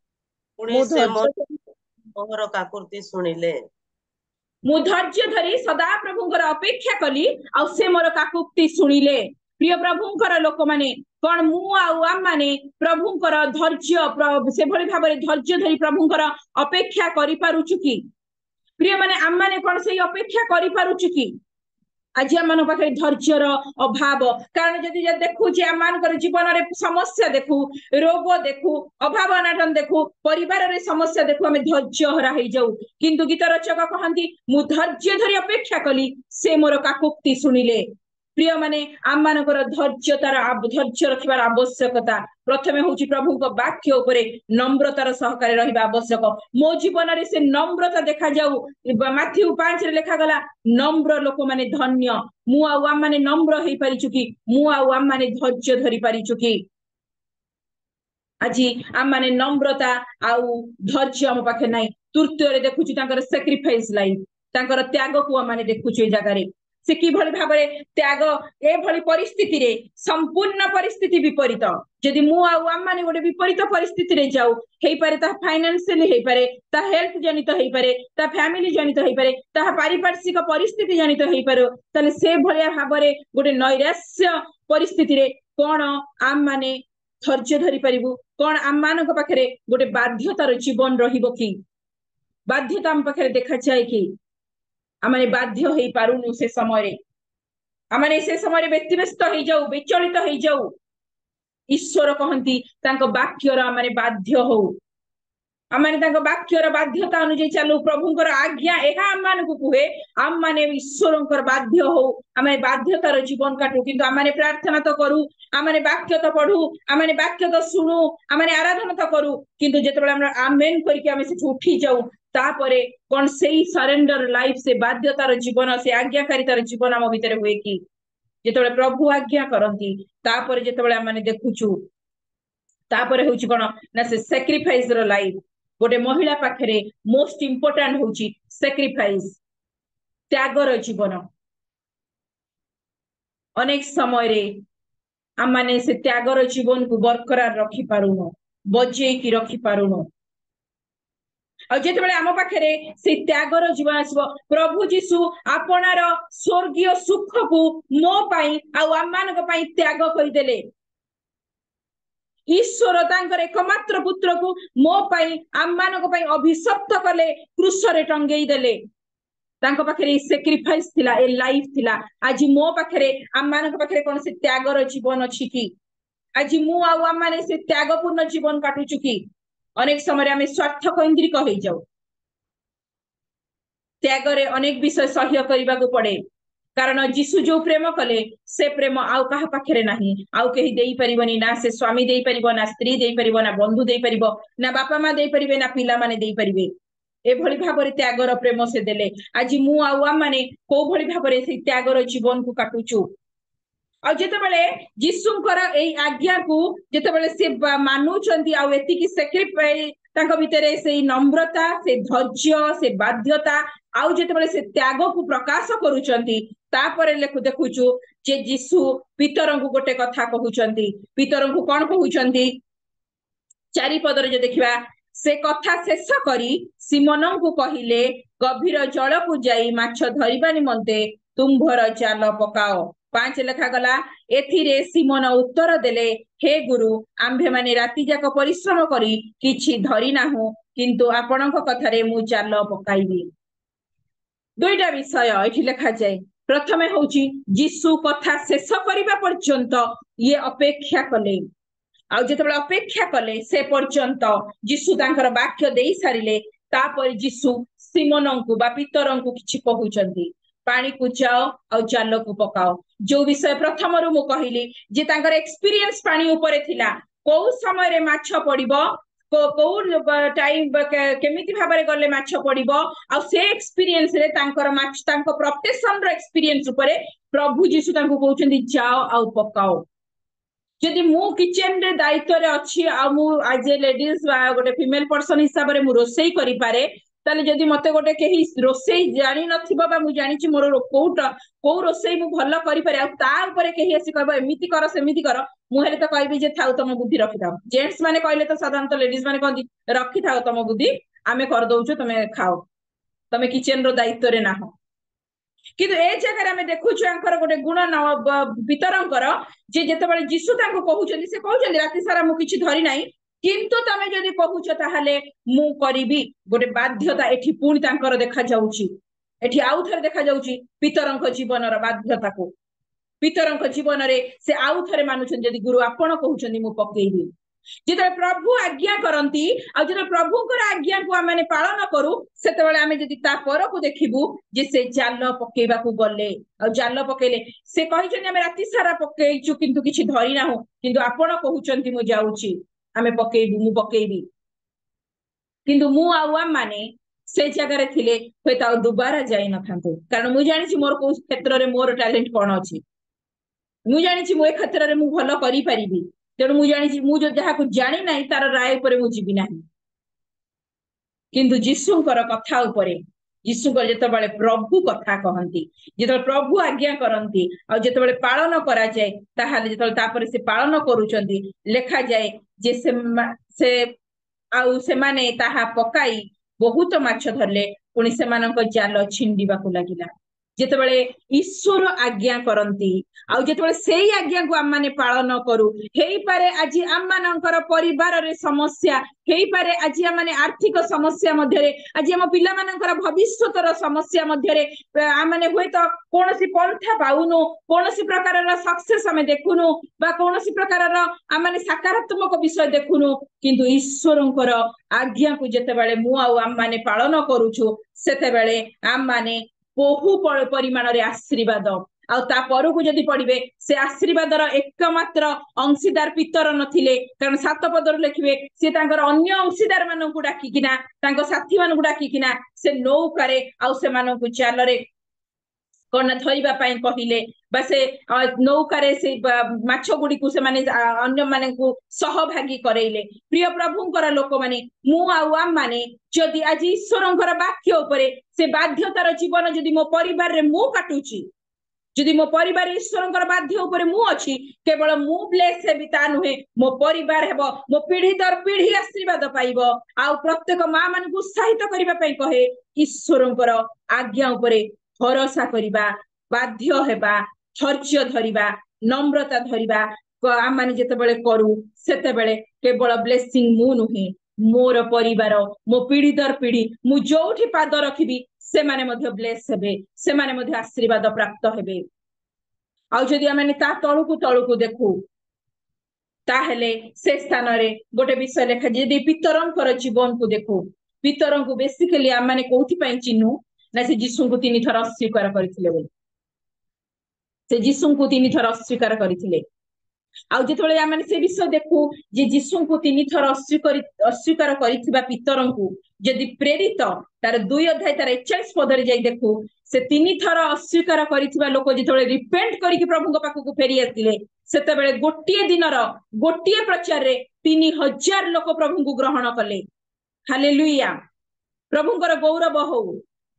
पुणी मु से धैर्य मोहर काकुर्ती सुनिले मु धैर्य धरी सदा प्रभुंकर अपेक्षा कली आ से मोर काकुक्ति सुनिले प्रिय प्रभुंकर लोक माने कोन मु आउ आम माने प्रभुंकर धैर्य से भली भाबरे धैर्य धरी प्रभुंकर अपेक्षा करि पारुछु कि प्रिय माने आम माने कोन से अपेक्षा करि पारुछु कि आज आम मान पाखे धैर्यर अभाव कारण जदि देखु जे आम मानकर जीवन रे समस्या देखु रोग देखु अभाव अनाटन देखु परिवार रे समस्या देखु आमे धैर्य हरा हे जाऊ किंतु गीत रचक कहंती मु धैर्य धरी अपेक्षा कली से मोर काकुक्ति सुनिले प्रिय माने आम मानकर धैर्यतार धैर्य रखिबार आवश्यकता प्रथमे होची प्रभु को वाक्य उपरे नम्रतार सहकारे रहिबा आवश्यक मो जीवन रे से नम्रता देखा जाऊ माथ्यू 5 रे लेखा गला नम्र लोक माने धन्य मु आउ आम माने नम्र हेई परिछु कि मु आउ आम माने धैर्य धरि परिछु कि आजी आम माने नम्रता आउ धैर्य हम पाखे नाही तृतीय रे देखुची तांकर सैक्रिफाइस लाइफ तांकर त्याग को आम माने देखुची जगह रे से कि भली भाबरे त्याग ए भली परिस्थिति रे संपूर्ण परिस्थिति विपरीत यदि मु आउ आम माने गोटे विपरीत परिस्थिति रे जाऊ हेई पारे ता फाइनेंशियली हेई पारे ता हेल्थ जनित हेई पारे ता फैमिली जनित हेई पारे ता पारिपार्श्विक परिस्थिति जनित हेई पारो तले से भलिया भाबरे गोटे नैराश्य परिस्थिति रे कोन आम माने धैर्य धरि परिबु कोन आम मानक पाखरे गोटे बाध्यतार जीवन रहिबो कि बाध्यता आम पाखरे देखा जाय कि आमाने बाध्य हेई पारुनु से समय रे आमाने से समय रे व्यक्तिव्यस्त हेई जाऊ विचलित हेई जाऊ ईश्वर कहंती तांको वाक्यर आमाने बाध्य हो आमाने तांको वाक्यर बाध्यता अनुଯାयी चालू प्रभुंकर आज्ञा एहा आम मानकु कुहे आम माने ईश्वरंकर बाध्य हो आमाने बाध्यतार जीवन काटू किंतु आमाने प्रार्थना तो करू आमाने वाक्य तो पढू आमाने वाक्य तो सुनु आमाने आराधना तो करू किंतु जेतेबेले हमरा आमेन करके आमे से उठी जाऊ तापरे कोन सेई सरेंडर लाइफ से बाध्यतार जीवन से आज्ञाकारितार जीवन आम भितर हुए कि जेतेबेले प्रभु आज्ञा करंती तापरे जेतेबेले आमाने देखुछु तापरे होउची कोन ना से सैक्रिफाइस रो लाइफ गोटे महिला पाखरे मोस्ट इंपोर्टेंट होउची सैक्रिफाइस त्यागर जीवन अनेक समय रे आमाने से त्यागर जीवन को बरकरार रखी पारुनो बजे की रखी पारुनो जेतेबेले आम पाखरे से त्यागर जीवन आसबो प्रभु यीशु आपनार स्वर्गीय सुख को मो पाई आ आम मानक पाई त्याग करि देले ईश्वर तांकर एकमात्र पुत्र को मो पाई आम मानक पाई अभिशप्त कले क्रूस रे टंगेई देले तांको पाखरे सैक्रिफाइस थिला ए लाइफ थिला आज मो पाखरे आम मानक पाखरे कोन से त्यागर जीवन अछि कि आज मु आ आम माने से त्यागपूर्ण जीवन काटुछु कि अनेक समय आमे स्वार्थ केंद्रिक होई जाऊ त्यागरे अनेक विषय सह्य करबा को पड़े कारण जीशु जो प्रेम कले से प्रेम आउ कहा पाखरे नहीं आउ कहीं देई परिबनी ना से स्वामी देई परिबो ना स्त्री देई परिबो ना बंधु देई परिबो ना बापा माँ देई परिबे ना पिला माने देई परिबे एभली भाबरे त्यागर प्रेम से देले आज मु आउ आम माने को भली भाबरे से त्यागर जीवन को काटुचु आ जेतेबेले जीशुंकर एई आज्ञा को जेतेबेले से मानुचंती आ एतिकी सैक्रिफाइस तांको भितरे से नम्रता से धैर्य से बाध्यता आउ जेतेबेले से त्याग को प्रकाश करूचंती तापरे लेखु देखुचु जे जीशु पितरंकु गोटे कथा कहउचंती पितरंकु कोन कहउचंती 4 पदरे जे देखिबा से कथा शेष करी सिमोनंकु कहिले गभीर जल को जाई माछ धरिबा निमंते तुम्भर जाल पकाओ 5 लेखा गला एथिरे सिमोन उत्तर देले हे गुरु आम्भे माने राति जाक परिश्रम करी किछि धरि नाहु किंतु आपणक कथारे मु जाल पकाइबी दुईटा विषय एठी लेखा जाय प्रथमे होची जीशु कथा शेष करिबा पर्यंत ये अपेक्षा कले आ जेतेबेले अपेक्षा कले से पर्यंत जीशु तांकर वाक्य देई सारिले तापर जीशु सिमोनंकु बा पितरंकु किछि कहउचंती पानी को जाओ और जाल को पकाओ जो विषय प्रथम रु मु कहिली जे तांकर एक्सपीरियंस पानी ऊपर थिला को समय रे माछ पड़िबो को टाइम केमिति भाबरे गले माछ पड़िबो आ से एक्सपीरियंस रे तांकर माछ तांको प्रोटेक्शन रो एक्सपीरियंस ऊपर प्रभु जीशु तांको कहउचंती जाओ और पकाओ जदि मु किचन रे दायित्व रे अछि आ मु एज ए लेडीज बा गोटे फीमेल पर्सन हिसाब रे मु रोसई करि पारे ताले जदि मते गोटे केही रोसई जानि नथिबो बा मु जानि छि मोर को रोसई मु भलो करि पारे आ ता ऊपर केही आसी कहबो एमिति कर सेमिति कर मु हेले तो कहबी जे थाउ तम बुद्धि रखि थाउ जेंट्स माने कहले तो साधारणतः लेडीज माने कहंदी रखि थाउ तम बुद्धि आमे कर दउछु तमे खाओ तमे किचन रो दायित्व रे ना हो किंतु ए जगह आमे देखुछु अंकर गोटे गुण पितरंकर जे जेतेबेले जीशु तांको कहउचंदी से कहउचंदी राति सारा मु किछि धरि नाही किंतु तमे जदि कहउछ ताहाले मु करिबी गोटे बाध्यता एठी पुणी तांकर देखा जाउची एठी आउ थरे देखा जाउची पितरंक जीवनर बाध्यता को पितरंक जीवन रे से आउ थरे मानुछन जदि गुरु आपण कहउचंदी मु पकेइबी जेते प्रभु आज्ञा करंती आ जेते प्रभुकर आज्ञा को आमे पालन करू सेतेबेले आमे जदि ता पर को देखिबू जे से जाल पकेइबा को गले आ जाल पकेले से कहिछन आमे राति सारा पकेइछु किंतु किछि धरि नाहु किंतु आपण कहउचंती मु जाउची आमे पकेइबू मु पकेइबी किंतु मु आउ माने से जगह रे थिले होता दुबारा जाई न थांतो कारण मु जानि छि मोर को क्षेत्र रे मोर टैलेंट कोन अछि मु जानि छि मो ए क्षेत्र रे मु भलो करि परिबी तेणु मु जानि छि मु जो जहा को जानि नाही तार राय ऊपर मु जीबी नाही किंतु जीशुंकर कथा ऊपर जीशुंकर जेतेबेले प्रभु कथा कहंती जेतेबेले प्रभु आज्ञा करंती आ जेतेबेले पालन करा जाय ताहाले जेतेबेले तापर से पालन करूचंती लेखा जाय जे से आउ से माने ताहा पकाई बहुत माछ धरले पुणी सेमानक जाल छिंडीबा को लागिला जेतेबेले ईश्वर आज्ञा करंती आ जेतेबेले सेही आज्ञा को आम माने पालन करू हेई पारे आज आम मानकर परिवार रे समस्या हेई पारे आज आम माने आर्थिक समस्या मध्य रे आज आम पिला मानकर भविष्यतर समस्या मध्य रे आम माने होय तो कोनोसी पंथा पाउनु कोनोसी प्रकार रा सक्सेस हमें देखुनु बा कोनोसी प्रकार रा आम माने सकारात्मक विषय देखुनु किंतु ईश्वरंकर आज्ञा को जेतेबेले मु आ आम माने पालन करूछु सेतेबेले आम माने बहु परिमाण रे आशीर्वाद आ ता परकु जदि पड़िबे से आशीर्वादर एकमात्र अंशीदार पितर नथिले कारण 7 पदर लिखिबे से तांकर अन्य अंशीदार मानकु डाकिकिना तांको साथी मानकु डाकिकिना से नौकारे आ से मानकु चालरे कोन धरिबा पई कहिले बसे नौकारे से माछ गुडी को से माने अन्य माने को सहभागी करेइले प्रिय प्रभुंकर लोक माने मु आम माने जदि आज ईश्वरंकर वाक्य ऊपर से बाध्यतार जीवन जदि मो परिवार रे मु काटुची जदि मो परिवार ईश्वरंकर बाध्य ऊपर मु अछि केवल मु ब्लेस हेबी ता नुहे मो परिवार हेबो मो पीढ़ी दर पीढ़ी आशीर्वाद पाइबो आ प्रत्येक मां मान को उत्साहित करिबा पई कहे ईश्वरंकर आज्ञा ऊपर भरोसा करिबा बाध्य हेबा धैर्य धरिबा नम्रता धरिबा आम माने जेतेबेले करू सेतेबेले केवल ब्लेसिंग मु नुहे मोर परिवार मो पीढ़ी दर पीढ़ी मु जोठी पाद रखिबी से माने मध्य ब्लेस हेबे से माने मध्य आशीर्वाद प्राप्त हेबे आ जदि आमे ता तळुकु देखू ताहेले से स्थान रे गोटे विषय लेखा जदि पितरंकर जीवन को देखू पितरंकु बेसिकली आम माने कोथि पई चिन्हू ना से जीशु को 3 थर अस्वीकार करथिले बोली से जीसु को 3 थर अस्वीकार करथिले आउ जेतबेले आमे से विषय देखू जे जीसु को 3 थर अस्वीकार करिथिबा पितरंकु यदि प्रेरित तार 2 अध्याय तार 41 पदरे जाई देखू से 3 थर अस्वीकार करिथिबा लोक जेतबेले रिपेंट करिकि प्रभुଙ୍କ पाखକୁ फेरी आथिले सेतबेले गोटिए दिनर गोटिए प्रचार रे 3000 लोक प्रभुଙ୍କୁ ग्रहण कले हालेलुया प्रभुଙ୍କର गौरव हो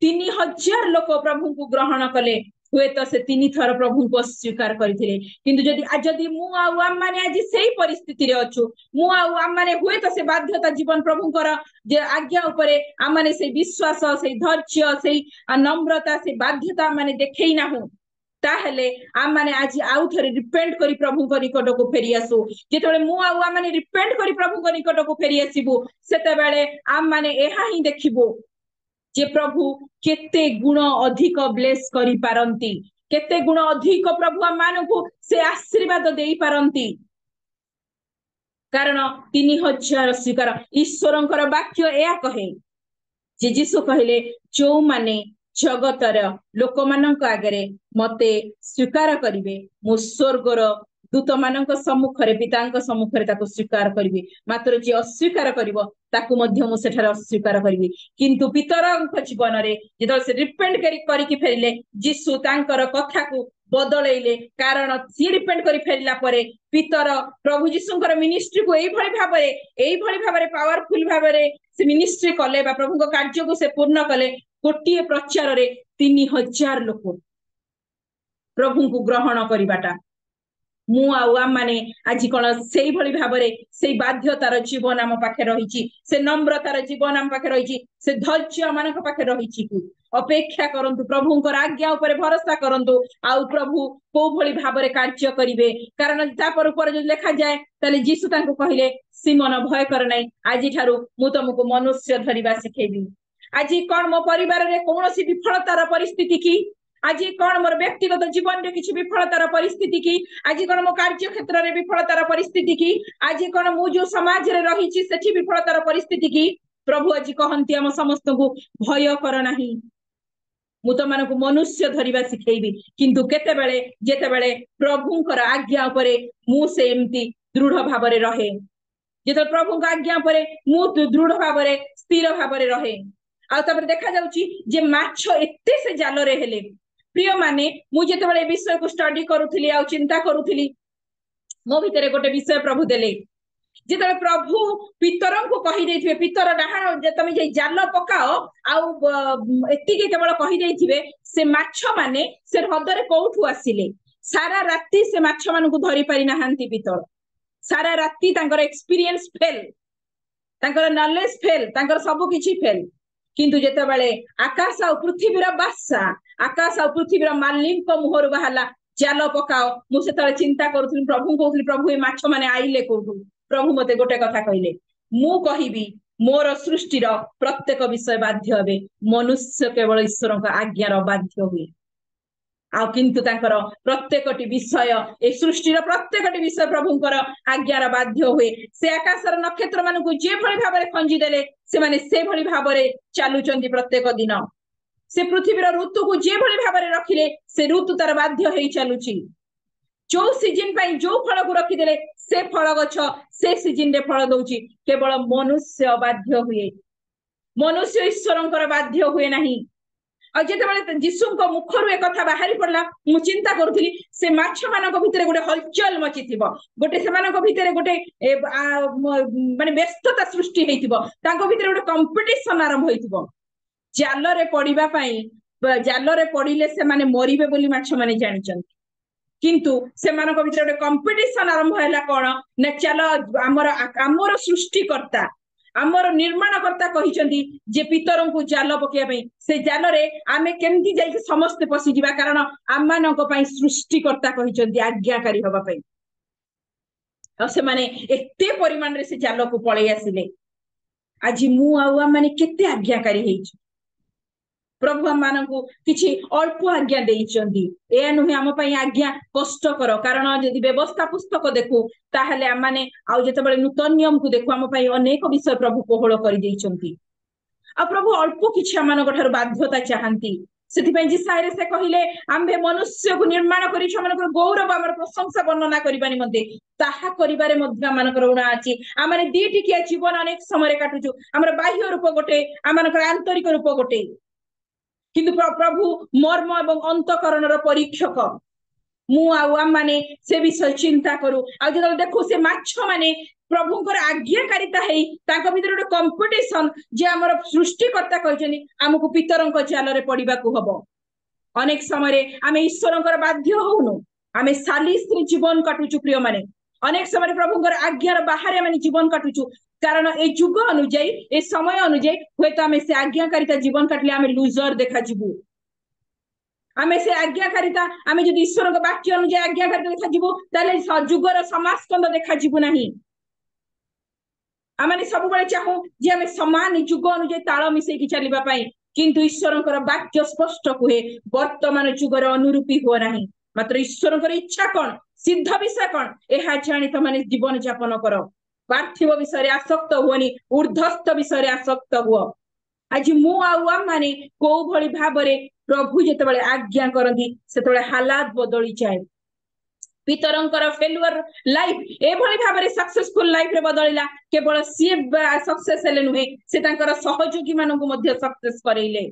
3000 लोक प्रभुଙ୍କୁ ग्रहण कले हुए तो से 3 थर प्रभु को स्वीकार करथिले किंतु जदि मु आउ आम माने आज सेही परिस्थिति रे अछु मु आउ आम माने हुए तो से बाध्यता जीवन प्रभुଙ୍କର जे आज्ञा उपरे आम माने से विश्वास से धैर्य से नम्रता से बाध्यता माने देखै ना हो ताहले आम माने आज आउ थरे रिपेंट करी प्रभु को निकट को फेरी आसु जेतबेले मु आउ आम माने रिपेंट करी प्रभु को निकट को फेरी आसीबु सेतबेले आम माने एहा ही देखिबो जे प्रभु केते गुण अधिक ब्लेस करी पारंती केते गुण अधिक प्रभु मानकु से आशीर्वाद देई पारंती कारण 3000 स्वीकार ईश्वरंकर वाक्य एया कहे जे जीसु कहले जो माने जगतर लोक मानक आगरे मते स्वीकार करिवे मो स्वर्गर दूत मानक सम्मुखरे पितांक सम्मुखरे ताको स्वीकार करिवे मात्र जे अस्वीकार करिवो ताकू मध्य मु सेठार अस्वीकार करिवे किंतु पितरंक जीवन रे जेतल से रिपेंट करिकि फेरिले जीसु तांकर कथा को बदलैले कारण सी रिपेंट करि फेरिला परे पितर प्रभु जीसुंकर मिनिस्ट्री को एई भली भाबरे पावरफुल भाबरे से मिनिस्ट्री कले बा प्रभुଙ୍କ कार्य को से पूर्ण कले गोटिए प्रचार रे 3000 लोक प्रभु को ग्रहण करिबाटा मु आउ आम माने आज कोन सेही भली भाबरे सेही बाध्यतार जीवन आम पाखे रहिछि से नम्रतार जीवन आम पाखे रहिछि से धैर्य मानक पाखे रहिछि कि अपेक्षा करंतु प्रभुଙ୍କର आज्ञा ऊपर भरोसा करंतु आउ प्रभु को भली भाबरे कार्य करिवे कारण तापर ऊपर जो लिखा जाय तले जीसु तांको कहिले सिमोन भय कर नै आजि ठारू मु तुमको मनुष्य धरिबा सिखेबी आजि कोन मो परिवार रे कोनोसी विफलतार परिस्थिति की आज कौन मोर व्यक्तिगत जीवन रे किछि विफलतार परिस्थिति की आज कौन मो कार्य क्षेत्र रे विफलतार परिस्थिति की आज कौन मु जो समाज रे रहिछि सेठी विफलतार परिस्थिति की प्रभु आज कहंती हम समस्त को भय कर नाही मु तो मानको मनुष्य धरिबा सिखेबी किंतु केते बेले जेते बेले प्रभुଙ୍କର आज्ञा उपरे मु से एम्ति दृढ़ भाबरे रहे जेते प्रभुଙ୍କ आज्ञा उपरे मु दृढ़ भाबरे स्थिर भाबरे रहे आ तबरे देखा जाउची जे माछ एते से जाल रे हेले प्रिय माने मु जेते बेले विषय को स्टडी करूथिली आ चिंता करूथिली मो भितरे गोटे विषय प्रभु देले जेते प्रभु पितरं को कहि देथिबे पितर डाहाण जे तमे जे जाल पकाओ आ एति के केवल कहि देथिबे से माछ माने से हदरे कोठु आसिले सारा राती से माछ मान को धरि पारि नाहंती पितर सारा राती तांकर एक्सपीरियंस फेल तांकर नॉलेज फेल तांकर सब किछि फेल किंतु जेते बेले आकाश आ पृथ्वीर बासा आकाश आ पृथ्वीर मालिक को मुहर बहाला जाल पकाओ मु सेतले चिंता करूथि प्रभु कहउथि प्रभु ए माछ माने आइले कोठु प्रभु मते गोटे कथा कहिले मु कहिबी मोर सृष्टिर प्रत्येक विषय बाध्य हेबे मनुष्य केवल ईश्वरक आज्ञार बाध्य हुए आ किंतु तांकर प्रत्येकटी विषय ए सृष्टिर प्रत्येकटी विषय प्रभुଙ୍କର आज्ञार बाध्य हुए से आकाशर नक्षत्र मानकु जे भली भाबरे खंजी देले से माने से भली भाबरे चालुचंती प्रत्येक दिन से पृथ्वीर ऋतु को जे भली भाबरे रखिले से ऋतु तार बाध्य हेई चालुची जो सीजन पाई जो फल को रखी देले से फल गछ से सीजन रे फल दउची केवल मनुष्य बाध्य हुए मनुष्य ईश्वरंकर बाध्य हुए नाही आ जेते बेले जीसुଙ୍କ मुखरु एक कथा बाहरी पड़ला मु चिंता करूथली से माछ मानक भितरे गोटे हलचल मचिथिबो गोटे सेमानक भितरे गोटे माने व्यस्तता सृष्टि हेतिबो तांको भितरे गोटे कंपटीशन आरंभ होइतिबो जाल रे पड़िबा पई जाल रे पड़िले से माने मरिबे बोली माछ माने जानिचंती किंतु सेमानक भितरे गोटे कंपटीशन आरंभ हैला कोन ने चलो हमर सृष्टिकर्ता आमर निर्माणकर्ता कहिचंदी जे पितरं को जाल पकिया पई से जाल रे आमे केमती जाई के समस्त पसी दिबा कारण आमानक पई सृष्टिकर्ता कहिचंदी आज्ञाकारी होबा पई आ से माने एते परिमाण रे से जाल को पळै आसिले आज मु आ माने केते आज्ञाकारी हेइछ प्रभु मानकु किछि अल्प आज्ञा देइचंदी ए नुहे हम पई आज्ञा कष्ट करो कारण यदि व्यवस्था पुस्तक देखु ताहले हम माने आ जेते बेले नूतन नियम को देखु हम पई अनेक विषय प्रभु कोहळ करि देइचंती आ प्रभु अल्प किछि हम मानक ठार बाध्यता चाहंती ସେଥିପାଇଁ ଯିଶାୟରେ ସେ କହିଲେ ଆମ୍ଭେ ମନୁଷ୍ୟକୁ ନିର୍ମାଣ କରି ସେମାନଙ୍କର ଗୌରବ ଆମର ପ୍ରଶଂସା ବର୍ଣ୍ଣନା କରିବା ନିମନ୍ତେ ତାହା କରିବାରେ ମଧ୍ୟ ଆମମାନଙ୍କର ଉଣା ଅଛି। ଆମେ ଦିଟିକିଆ ଜୀବନ ଅନେକ ସମୟରେ କାଟୁଛୁ। ଆମର ବାହ୍ୟ ରୂପ ଗୋଟେ, ଆମମାନଙ୍କର ଆନ୍ତରିକ ରୂପ ଗୋଟେ, କିନ୍ତୁ ପ୍ରଭୁ ମର୍ମ ଏବଂ ଅନ୍ତଃକରଣର ପରୀକ୍ଷକ। ମୁଁ ଆଉ ଆମମାନେ ସେ ବିଷୟ ଚିନ୍ତା କରୁ। ଆଉ ଯେତେବେଳେ ଦେଖୁ ସେ ମାଛ ମାନେ ପ୍ରଭୁଙ୍କର ଆଜ୍ଞାକାରିତା ହେଇ ତାଙ୍କ ଭିତରେ ଗୋଟେ କମ୍ପିଟିସନ, ଯେ ଆମର ସୃଷ୍ଟିକର୍ତ୍ତା କହିଛନ୍ତି ଆମକୁ ପିତରଙ୍କ ଜାଲରେ ପଡିବାକୁ ହବ। ଅନେକ ସମୟରେ ଆମେ ଈଶ୍ୱରଙ୍କର ବାଧ୍ୟ ହଉନୁ, ଆମେ ସାଲିସରେ ଜୀବନ କାଟୁଛୁ ପ୍ରିୟ ମାନେ। ଅନେକ ସମୟରେ ପ୍ରଭୁଙ୍କର ଆଜ୍ଞାର ବାହାରେ ଆମେ ଜୀବନ କାଟୁଛୁ, କାରଣ ଏ ଯୁଗ ଅନୁଯାୟୀ, ଏ ସମୟ ଅନୁଯାୟୀ ହୁଏତ ଆମେ ସେ ଆଜ୍ଞାକାରିତା ଜୀବନ କାଟିଲେ ଆମେ ଲୁଜର ଦେଖାଯିବୁ। ଆମେ ସେ ଆଜ୍ଞାକାରିତା, ଆମେ ଯଦି ଈଶ୍ୱରଙ୍କ ବାକ୍ୟ ଅନୁଯାୟୀ ଆଜ୍ଞାକାରିତା ଦେଖାଯିବୁ, ତାହେଲେ ଯୁଗର ସମାସ୍କନ୍ଦ ଦେଖାଯିବୁ ନାହିଁ। ଆମେ ସବୁବେଳେ ଚାହୁଁ ଯେ ଆମେ ସମାନ ଯୁଗ ଅନୁଯାୟୀ ତାଳ ମିଶେଇକି ଚାଲିବା ପାଇଁ, କିନ୍ତୁ ଈଶ୍ୱରଙ୍କର ବାକ୍ୟ ସ୍ପଷ୍ଟ କୁହେ ବର୍ତ୍ତମାନ ଯୁଗର ଅନୁରୂପୀ ହୁଅ ନାହିଁ, ମାତ୍ର ଈଶ୍ୱରଙ୍କର ଇଚ୍ଛା କଣ, ସିଦ୍ଧ ବିଷୟ କଣ, ଏହା ଜାଣି ତମାନେ ଜୀବନ ଯାପନ କର। ପାର୍ଥିବ ବିଷୟରେ ଆସକ୍ତ ହୁଅନି, ଊର୍ଦ୍ଧ୍ୱସ୍ଥ ବିଷୟରେ ଆସକ୍ତ ହୁଅ। ଆଜି ମୁଁ ଆଉ ଆମମାନେ କୋଉ ଭଳି ଭାବରେ ପ୍ରଭୁ ଯେତେବେଳେ ଆଜ୍ଞା କରନ୍ତି ସେତେବେଳେ ହାଲାତ ବଦଳି ଯାଏ। ପିତରଙ୍କର ଫେଲୁଅର ଲାଇଫ ଏଭଳି ଭାବରେ ସକ୍ସେସଫୁଲ ଲାଇଫରେ ବଦଳିଲା। କେବଳ ସିଏ ସକ୍ସେସ ହେଲେ ନୁହେଁ, ସେ ତାଙ୍କର ସହଯୋଗୀ ମାନଙ୍କୁ ମଧ୍ୟ ସକ୍ସେସ କରେଇଲେ।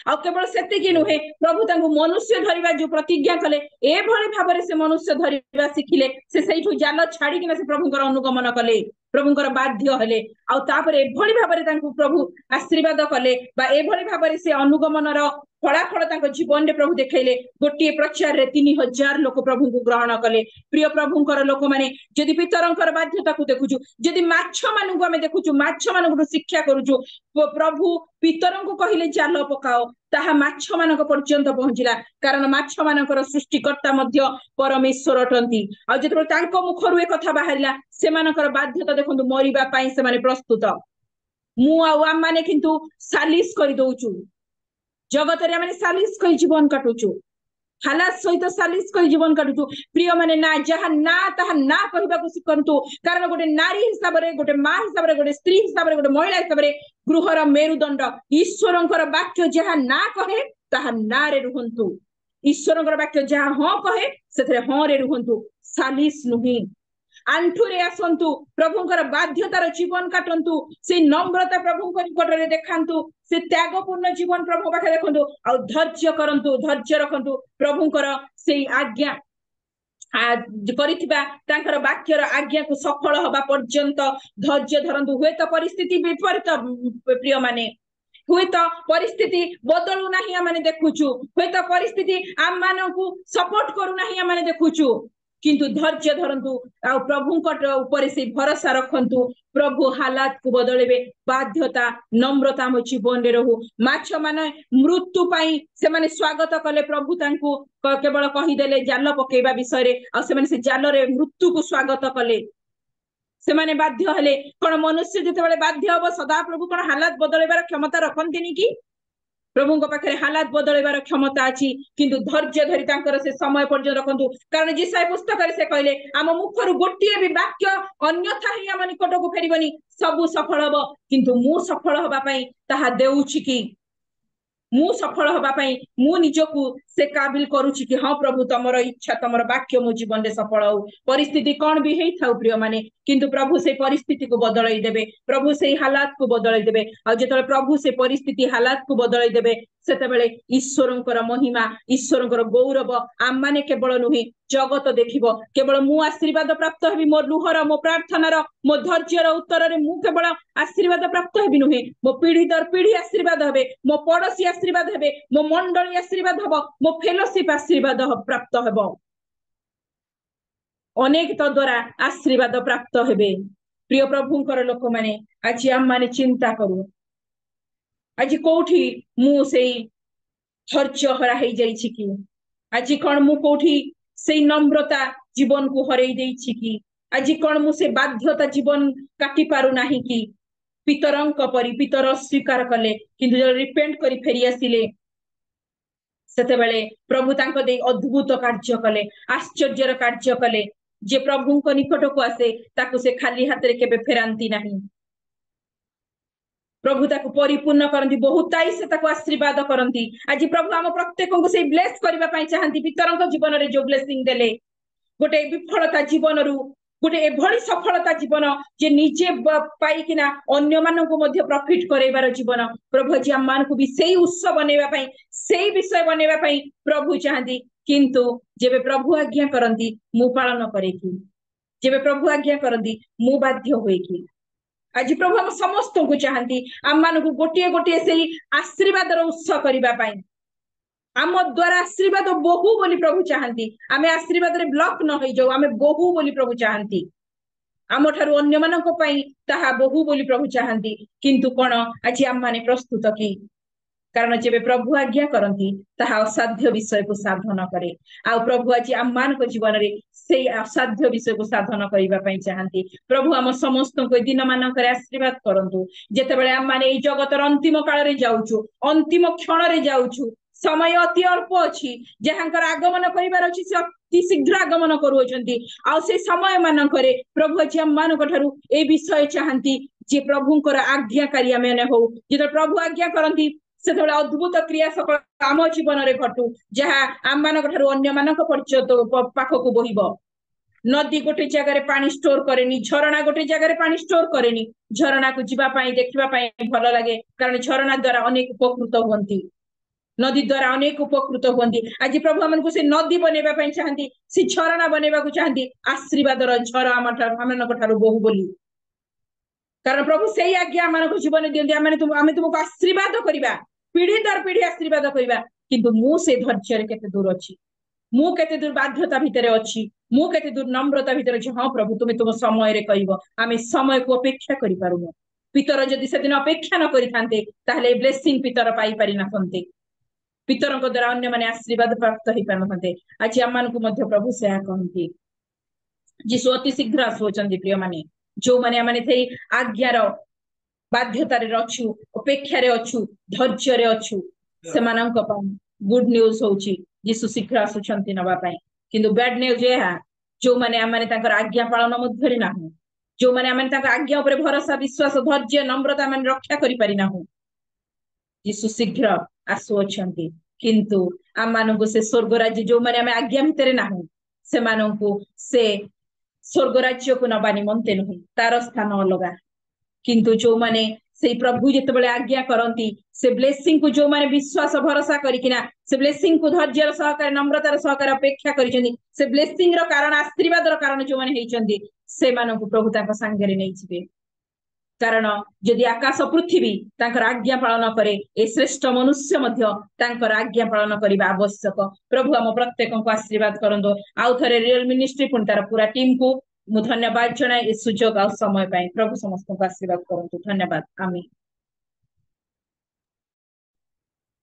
ଆଉ କେବଳ ସେତିକି ନୁହେଁ, ପ୍ରଭୁ ତାଙ୍କୁ ମନୁଷ୍ୟ ଧରିବା ଯୋଉ ପ୍ରତିଜ୍ଞା କଲେ, ଏଭଳି ଭାବରେ ସେ ମନୁଷ୍ୟ ଧରିବା ଶିଖିଲେ। ସେ ସେଇଠୁ ଜାଲ ଛାଡିକିନା ସେ ପ୍ରଭୁଙ୍କର ଅନୁଗମନ କଲେ, ପ୍ରଭୁଙ୍କର ବାଧ୍ୟ ହେଲେ। ଆଉ ତାପରେ ଏଭଳି ଭାବରେ ତାଙ୍କୁ ପ୍ରଭୁ ଆଶୀର୍ବାଦ କଲେ, ବା ଏଭଳି ଭାବରେ ସେ ଅନୁଗମନର ଫଳାଫଳ ତାଙ୍କ ଜୀବନରେ ପ୍ରଭୁ ଦେଖେଇଲେ। ଗୋଟିଏ ପ୍ରଚାରରେ 3000 ଲୋକ ପ୍ରଭୁଙ୍କୁ ଗ୍ରହଣ କଲେ। ପ୍ରିୟ ପ୍ରଭୁଙ୍କର ଲୋକମାନେ, ଯଦି ପିତରଙ୍କର ବାଧ୍ୟତାକୁ ଦେଖୁଛୁ, ଯଦି ମାଛ ମାନଙ୍କୁ ଆମେ ଦେଖୁଛୁ, ମାଛ ମାନଙ୍କଠୁ ଶିକ୍ଷା କରୁଛୁ, ପ୍ରଭୁ ପିତରଙ୍କୁ କହିଲେ ଜାଲ ପକାଅ, ତାହା ମାଛ ମାନଙ୍କ ପର୍ଯ୍ୟନ୍ତ ପହଞ୍ଚିଲା, କାରଣ ମାଛ ମାନଙ୍କର ସୃଷ୍ଟିକର୍ତ୍ତା ମଧ୍ୟ ପରମେଶ୍ୱର ଅଟନ୍ତି। ଆଉ ଯେତେବେଳେ ତାଙ୍କ ମୁଖରୁ ଏ କଥା ବାହାରିଲା, ସେମାନଙ୍କର ବାଧ୍ୟତା ଦେଖନ୍ତୁ, ମରିବା ପାଇଁ ସେମାନେ ପ୍ରସ୍ତୁତ। ମୁଁ ଆଉ ଆମମାନେ କିନ୍ତୁ ସାଲିସ କରିଦଉଛୁ, ଜଗତରେ ଆମେ ସାଲିସ କରି ଜୀବନ କାଟୁଛୁ, ହାଲାତ ସହିତ ସାଲିସ କରି ଜୀବନ କାଟୁଛୁ। ପ୍ରିୟ ମାନେ, ନା ଯାହା ନା ତାହା ନା କହିବାକୁ ଶିଖନ୍ତୁ, କାରଣ ଗୋଟେ ନାରୀ ହିସାବରେ, ଗୋଟେ ମା ହିସାବରେ, ଗୋଟେ ସ୍ତ୍ରୀ ହିସାବରେ, ଗୋଟେ ମହିଳା ହିସାବରେ ଗୃହର ମେରୁଦଣ୍ଡ ଈଶ୍ୱରଙ୍କର ବାକ୍ୟ ଯାହା ନା କହେ ତାହା ନାରେ ରୁହନ୍ତୁ। ଈଶ୍ୱରଙ୍କର ବାକ୍ୟ ଯାହା ହଁ କହେ ସେଥିରେ ହଁରେ ରୁହନ୍ତୁ, ସାଲିସ ନୁହେଁ। ଆଣ୍ଠୁରେ ଆସନ୍ତୁ, ପ୍ରଭୁଙ୍କର ବାଧ୍ୟତାର ଜୀବନ କାଟନ୍ତୁ, ସେଇ ନମ୍ରତା ପ୍ରଭୁଙ୍କ ନିକଟରେ ଦେଖାନ୍ତୁ, ସେ ତ୍ୟାଗପୂର୍ଣ୍ଣ ଜୀବନ ପ୍ରଭୁ ପାଖରେ ଦେଖନ୍ତୁ, ଆଉ ଧୈର୍ଯ୍ୟ କରନ୍ତୁ, ଧୈର୍ଯ୍ୟ ରଖନ୍ତୁ। ପ୍ରଭୁଙ୍କର ସେଇ ଆଜ୍ଞା କରିଥିବା ତାଙ୍କର ବାକ୍ୟର ଆଜ୍ଞାକୁ ସଫଳ ହବା ପର୍ଯ୍ୟନ୍ତ ଧୈର୍ଯ୍ୟ ଧରନ୍ତୁ। ହୁଏତ ପରିସ୍ଥିତି ବିପରୀତ ପ୍ରିୟ ମାନେ, ହୁଏତ ପରିସ୍ଥିତି ବଦଳୁ ନାହିଁ ଆମେ ଦେଖୁଛୁ, ହୁଏତ ପରିସ୍ଥିତି ଆମମାନଙ୍କୁ ସପୋର୍ଟ କରୁନାହିଁ ଆମେ ଦେଖୁଛୁ, କିନ୍ତୁ ଧୈର୍ଯ୍ୟ ଧରନ୍ତୁ ଆଉ ପ୍ରଭୁଙ୍କ ଉପରେ ସେଇ ଭରସା ରଖନ୍ତୁ। ପ୍ରଭୁ ହାଲାତକୁ ବଦଳେଇବେ। ବାଧ୍ୟତା, ନମ୍ରତା ଆମ ଜୀବନରେ ରହୁ। ମାଛ ମାନେ ମୃତ୍ୟୁ ପାଇଁ ସେମାନେ ସ୍ୱାଗତ କଲେ, ପ୍ରଭୁ ତାଙ୍କୁ କେବଳ କହିଦେଲେ ଜାଲ ପକେଇବା ବିଷୟରେ, ଆଉ ସେମାନେ ସେ ଜାଲରେ ମୃତ୍ୟୁକୁ ସ୍ୱାଗତ କଲେ। ସେମାନେ ବାଧ୍ୟ ହେଲେ। କଣ ମନୁଷ୍ୟ ଯେତେବେଳେ ବାଧ୍ୟ ହବ, ସଦାପ୍ରଭୁ କଣ ହାଲାତ ବଦଳେଇବାର କ୍ଷମତା ରଖନ୍ତିନି କି? ପ୍ରଭୁଙ୍କ ପାଖରେ ହାଲାତ ବଦଳେଇବାର କ୍ଷମତା ଅଛି, କିନ୍ତୁ ଧୈର୍ଯ୍ୟ ଧରି ତାଙ୍କର ସେ ସମୟ ପର୍ଯ୍ୟନ୍ତ ରଖନ୍ତୁ। କାରଣ ଯିଶାୟ ପୁସ୍ତକରେ ସେ କହିଲେ, ଆମ ମୁଖରୁ ଗୋଟିଏ ବି ବାକ୍ୟ ଅନ୍ୟଥା ହିଁ ଆମ ନିକଟକୁ ଫେରିବନି, ସବୁ ସଫଳ ହବ। କିନ୍ତୁ ମୁଁ ସଫଳ ହବା ପାଇଁ ତାହା ଦେଉଛି କି? ମୁଁ ସଫଳ ହବା ପାଇଁ ମୁଁ ନିଜକୁ ସେ କାବିଲ କରୁଛି କି? ହଁ ପ୍ରଭୁ, ତମର ଇଚ୍ଛା, ତମର ବାକ୍ୟ ମୋ ଜୀବନରେ ସଫଳ ହଉ। ପରିସ୍ଥିତି କଣ ବି ହେଇଥାଉ ପ୍ରିୟ ମାନେ, କିନ୍ତୁ ପ୍ରଭୁ ସେଇ ପରିସ୍ଥିତିକୁ ବଦଳେଇ ଦେବେ, ପ୍ରଭୁ ସେଇ ହାଲାତକୁ ବଦଳେଇ ଦେବେ। ଆଉ ଯେତେବେଳେ ପ୍ରଭୁ ସେ ପରିସ୍ଥିତି ହାଲାତକୁ ବଦଳେଇ ଦେବେ, ସେତେବେଳେ ଈଶ୍ୱରଙ୍କର ମହିମା, ଈଶ୍ୱରଙ୍କର ଗୌରବ ଆମମାନେ କେବଳ ନୁହେଁ, ଜଗତ ଦେଖିବ। କେବଳ ମୁଁ ଆଶୀର୍ବାଦ ପ୍ରାପ୍ତ ହେବି, ମୋ ଲୁହର, ମୋ ପ୍ରାର୍ଥନାର, ମୋ ଧୈର୍ଯ୍ୟର ଉତ୍ତରରେ ମୁଁ କେବଳ ଆଶୀର୍ବାଦ ପ୍ରାପ୍ତ ହେବି ନୁହେଁ, ମୋ ପିଢି ଦର ପିଢି ଆଶୀର୍ବାଦ ହେବେ, ମୋ ପଡୋଶୀ ଆଶୀର୍ବାଦ ହେବେ, ମୋ ମଣ୍ଡଳୀ ଆଶୀର୍ବାଦ ହବ, ମୋ ଫେଲୋସିପ ଆଶୀର୍ବାଦ ପ୍ରାପ୍ତ ହେବ। ଅନେକ ତ ଦ୍ୱାରା ଆଶୀର୍ବାଦ ପ୍ରାପ୍ତ ହେବେ। ପ୍ରିୟ ପ୍ରଭୁଙ୍କର ଲୋକମାନେ, ଆଜି ଆମମାନେ ଚିନ୍ତା କରୁ, ଆଜି କୋଉଠି ମୁଁ ସେଇ ଧୈର୍ଯ୍ୟ ହରା ହେଇଯାଇଛି କି? ଆଜି କଣ ମୁଁ କୋଉଠି ସେଇ ନମ୍ରତା ଜୀବନକୁ ହରେଇ ଦେଇଛି କି? ଆଜି କଣ ମୁଁ ସେ ବାଧ୍ୟତା ଜୀବନ କାଟି ପାରୁନାହିଁ କି? ପିତରଙ୍କ ପରି ପିତର ସ୍ୱୀକାର କଲେ, କିନ୍ତୁ ଯେତେବେଳେ ରିପେଣ୍ଟ କରି ଫେରି ଆସିଲେ, ସେତେବେଳେ ପ୍ରଭୁ ତାଙ୍କ ଦେଇ ଅଦ୍ଭୁତ କାର୍ଯ୍ୟ କଲେ, ଆଶ୍ଚର୍ଯ୍ୟର କାର୍ଯ୍ୟ କଲେ। ଯେ ପ୍ରଭୁଙ୍କ ନିକଟକୁ ଆସେ ତାକୁ ସେ ଖାଲି ହାତରେ କେବେ ଫେରାନ୍ତି ନାହିଁ। प्रभु ताको परिपूर्ण करंती बहुताई से ताको आशीर्वाद करंती आज प्रभु हम प्रत्येक को से ब्लेस करबा पई चाहंती पितरंक जीवन रे जो ब्लेसिंग देले गोटे विफलता जीवन रु गोटे एभली सफलता जीवन जे निजे पाइकिना अन्य मानकु मध्य प्रॉफिट करेबार जीवन प्रभु जी हम मानकु भी सेही उत्सव बनेबा पई सेही विषय बनेबा पई प्रभु चाहंती किंतु जेबे प्रभु आज्ञा करंती मु पालन करे कि जेबे प्रभु आज्ञा करंती मु बाध्य होए कि आज प्रभु हम समस्त को चाहती आम मान को गोटे गोटे से आशीर्वाद उत्स करने आम द्वारा आशीर्वाद बहु बोली प्रभु चाहती आम आशीर्वाद रे ब्लॉक न हो जाऊ आम बहु बोली प्रभु चाहती आम ठारू अन्य मानक पई ताहा बहु बोली प्रभु चाहती किंतु कौन आज आम माने प्रस्तुत कि कारण जेबे प्रभु आज्ञा करती ताहा असाध्य विषय को साधन करे आ प्रभु आज आम मान को जीवन रे से असाध्य विषय को साधन करबा पई चाहती प्रभु हम समस्त को दिन मानक आशीर्वाद करंतु जेतेबेले आम माने ई जगतर अंतिम काल रे जाउछु अंतिम क्षण रे जाउछु समय अति अल्प अछि जहांकर आगमन करिवार अछि से अति शीघ्र आगमन करूछंती आ से समय मानकरे प्रभु जी हम मानक ठारू ए विषय चाहती जे प्रभुंकर आज्ञाकारी आमे हो जे प्रभु आज्ञा करंती से अद्भुत क्रिया सकल आम जीवन रे घटू जहाँ आम मान अन्य मान पाखक बोहिब नदी गोटे जगह पानी स्टोर करेनी झरणा गोटे जगह पानी स्टोर करेनी झरणा को जीवाई देखा भल लगे कारण झरणा द्वारा अनेक उपकृत हुंती नदी द्वारा अनेक उपकृत हुंती आज प्रभु आम से नदी बनवाई चाहती से झरणा बनवा चाहती आशीर्वाद झर आम बहु बोली कारण प्रभु से आज्ञा मान जीवन दिखती आम तुमको आशीर्वाद करवा पीढ़ी दर पीढ़ी आशीर्वाद करवा किंतु मु से धैर्य केते दूर अच्छी मु केते दूर बाध्यता भितर अच्छी मु केते दूर नम्रता भितर अच्छी हाँ प्रभु तुम्हें तुम समय रे कहब आम समय को अपेक्षा करि पारुनु पितर जदि से दिन अपेक्षा न करिथांते ताहले ब्लेसिंग पितर पाई पारि नथंते पितरक द्वारा अन्य माने आशीर्वाद प्राप्त होई पारनथंते आज आम मानकु मध्य प्रभु से कहंती जीशु अति शीघ्र आसुचंदी प्रिय माने जो माने माने थे आज्ञार बाध्यतार अच्छु अपेक्षा अच्छु धैर्य अच्छु से गुड न्यूज होची जीशु शीघ्र आसुचंती नबा पई किंतु बैड न्यूज है जो माने आम माने आज्ञा पालन मध्य ना जो माने आम आज्ञा उपर भरोसा विश्वास धैर्य नम्रता माने रक्षा करि पारि ना जीशु शीघ्र आसुअछंती किंतु आम मानकु से स्वर्ग राज्य जो माने आम आज्ञा भितर ना से मानकु से स्वर्ग राज्य को नबा निमंते नुह तार स्थान अलगा किंतु जो माने से प्रभु जितेबाला आज्ञा करती से ब्लेसिंग को जो माने विश्वास भरोसा करिकिना से ब्लेसिंग को धैर्य सहकार नम्रतार सहकार अपेक्षा करिसेंती से ब्लेसिंग रो कारण आशीर्वाद रो कारण जो माने हेइचंती से मानकु प्रभु ताका संगे रे नै छिबे कारण यदि आकाश पृथ्वी तांकर आज्ञा पालन करे ए श्रेष्ठ मनुष्य मध्य तांकर आज्ञा पालन करबा आवश्यक प्रभु हम प्रत्येक को आशीर्वाद करंदो आउ थरे रियल मिनिस्ट्री पुन तार पूरा टीम को मु धन्यवाद जनाए ए सुजोग आ समय पाई प्रभु समस्त को आशीर्वाद करंतु धन्यवाद आमीन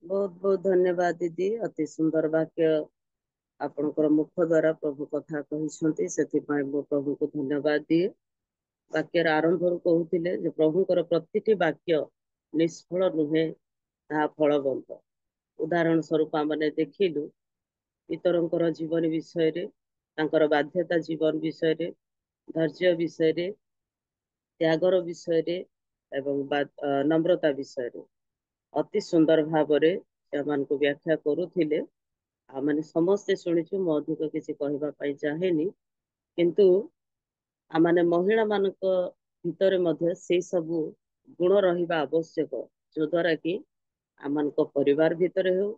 बहुत बहुत धन्यवाद दीदी अति सुंदर वाक्य आपनकर मुख द्वारा प्रभु कथा कहिसंती सेति पाई मो प्रभु को धन्यवाद दिए वाक्यर आरंभ कहूथिले जे प्रभुकर प्रतिटी वाक्य निष्फल नुहे ता फलवंत उदाहरण स्वरूप आमने देखिलु पितरंकर जीवन विषय रे तांकर बाध्यता जीवन विषय रे धैर्य विषय रे त्यागर विषय रे एवं नम्रता विषय रे अति सुंदर भाव रे मान को व्याख्या करूथिले आमने समस्ते शुणिछु मो अधिक किसी कहबा पाई चाहेनी किंतु आमने महिला मानक भितर मध्य से सब गुण रहिबा आवश्यक जो द्वारा कि आमनक परिवार भितर हो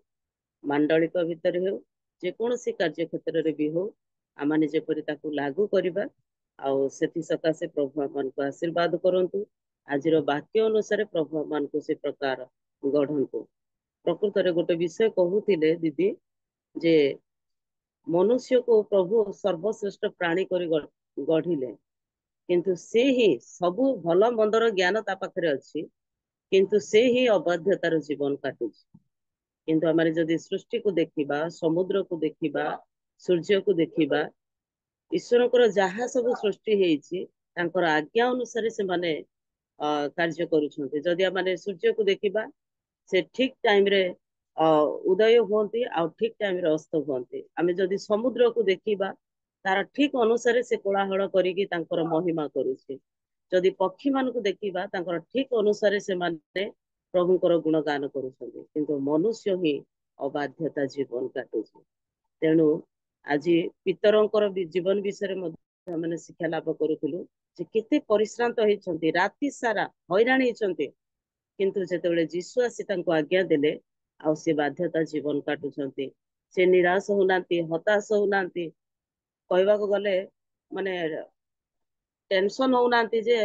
मांडलिक भितर हो जेकोसी कार्य क्षेत्र रे भी हो आमने जेपरि ताकू लागू करबा आउ सेति सकाशे प्रभु आमन को आशीर्वाद करंतु आजिर वाक्य अनुसार प्रभु आमन को से प्रकार गढ़ंतु प्रकृत रे गोटे विषय कहूतिले दीदी जे मनुष्य को प्रभु सर्वश्रेष्ठ प्राणी करी गढ़िले किंतु से ही सबु भल मंदर ज्ञान ता पाखरे अछि किंतु से ही अबाध्यतार जीवन काटुछि किंतु हमारे जदि सृष्टि को देखिबा समुद्र को देखिबा सूर्य को देखिबा ईश्वरकर जहाँ सब सृष्टि हेछि तांकर आज्ञा अनुसार से माने कार्य करूछन्ते जदि हमारे सूर्य को देखिबा से ठीक टाइम रे उदय होती आ ठीक टाइम रे अस्त होती आमे जदि समुद्र को देखिबा तार ठीक अनुसार से कोलाहल करिकी तांकर महिमा करूछि जदि पक्षी मान को देखा ठीक अनुसार से माने प्रभुंकर गुणगान करुछन्ति किंतु मनुष्य ही अबाध्यता जीवन काटुछि। तेणु आज पितरंकर जीवन विषय में शिक्षा लाभ करूँ केते परिश्रांत होती राति सारा हैरान होती किंतु जेतेबेले जीशु आसी तांको आज्ञा देले आ से बाध्यता जीवन काटुछन्ति से निराश होना हताश होना कहवा गले माने टेंशन होना जे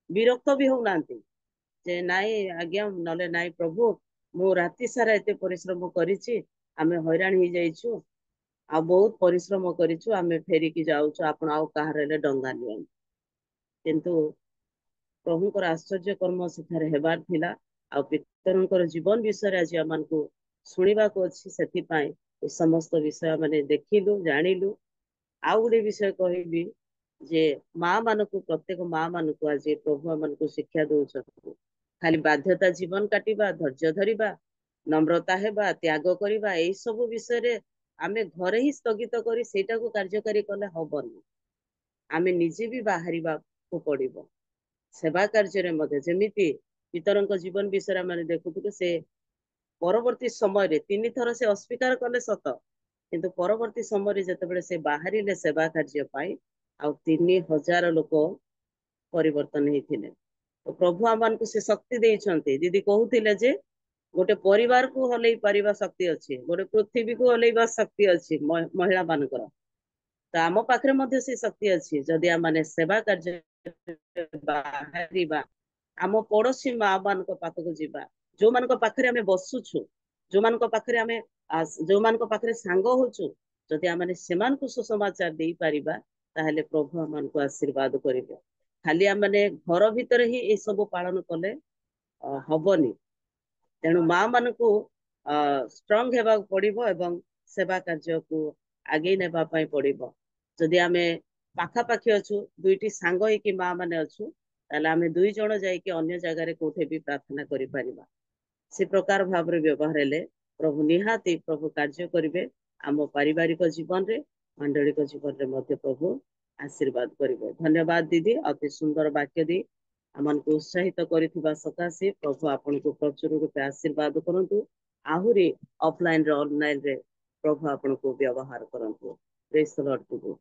विरक्त भी होना जे नाई आज्ञा नले नाई प्रभु मु राति सारा एते परिश्रम करिछि आमे हैरान हो जाइछु आ बहुत परिश्रम करिछु आमे फेरिकी जाउछु आपण आउ कहारे डंगा नियन किंतु प्रभुंकर आश्चर्य कर्म सेठारे हेबार थिला आ पितरंकर जीवन विषय आज आमान को शुणा अच्छी से समस्त विषय माने देखिलु जानिलु। आउ गोटे विषय कहबी जे माँ मान को प्रत्येक माँ मान को आज प्रभु मान को शिक्षा दौरान खाली बाध्यता जीवन काटिबा धैर्य धरिबा नम्रता हेबा त्याग करिबा एई सब विषय आमे घरे ही स्थगित करी सेटा को कार्यकारी कले हबनी आमे निजे भी बाहरिबा को पड़िबो। सेवा कार्य मध्य जमीती पितरंक जीवन विषय माने देखुथु से परवर्ती समय 3 थर से अस्वीकार कले सत किंतु परवर्ती समय जेतेबेले से बाहरिले सेवा कार्य पाई आ 3000 लोक परिवर्तन होते तो प्रभु आमान को से शक्ति देइछन्ते। दीदी कहूथिले जे गोटे परिवार को हलई पारिबा शक्ति अच्छी गोटे पृथ्वी को हलैबा शक्ति अच्छी महिला मानकर तो आम पाखरे मध्य से शक्ति अच्छी जदि आम सेवा कार्य बाहरिबा आम पड़ोशी माँ मान पाखक जीवा जो मान पाखरे आमे बसुछु जो मान पाखरे आमे जो मान पाखरे सांग होचु जदि आम सेमान को सुसमाचार दे पारिबा ताहले प्रभु आमान को आशीर्वाद करिबे। खाली आमने घर भितर ही ए सब पालन कले हबनी तेणु माँ मान को स्ट्रंग हेबा पड़िबो एवं सेवा कार्य को आगे नेबा पई पड़िबो। जदि आमे पाखापाखी अच्छु दुईटी सांग होइकी माँ माने अच्छु ताले आमे 2 जण जाइके अन्य जगह रे कोठे भी प्रार्थना करि परिबा से प्रकार भाव रे व्यवहार हेले प्रभु निहाती प्रभु कार्य करिवे आम पारिवारिक जीवन रे मंडलिक जीवन रे मध्य प्रभु आशीर्वाद करिवे। धन्यवाद दीदी अति सुंदर वाक्य दी आमन को उत्साहित करिथिबा सकाशे प्रभु आपन को प्रचुर रूपे आशीर्वाद करंतु आहुरी ऑफलाइन रे ऑनलाइन रे प्रभु आपन को व्यवहार करंतु। Praise the Lord.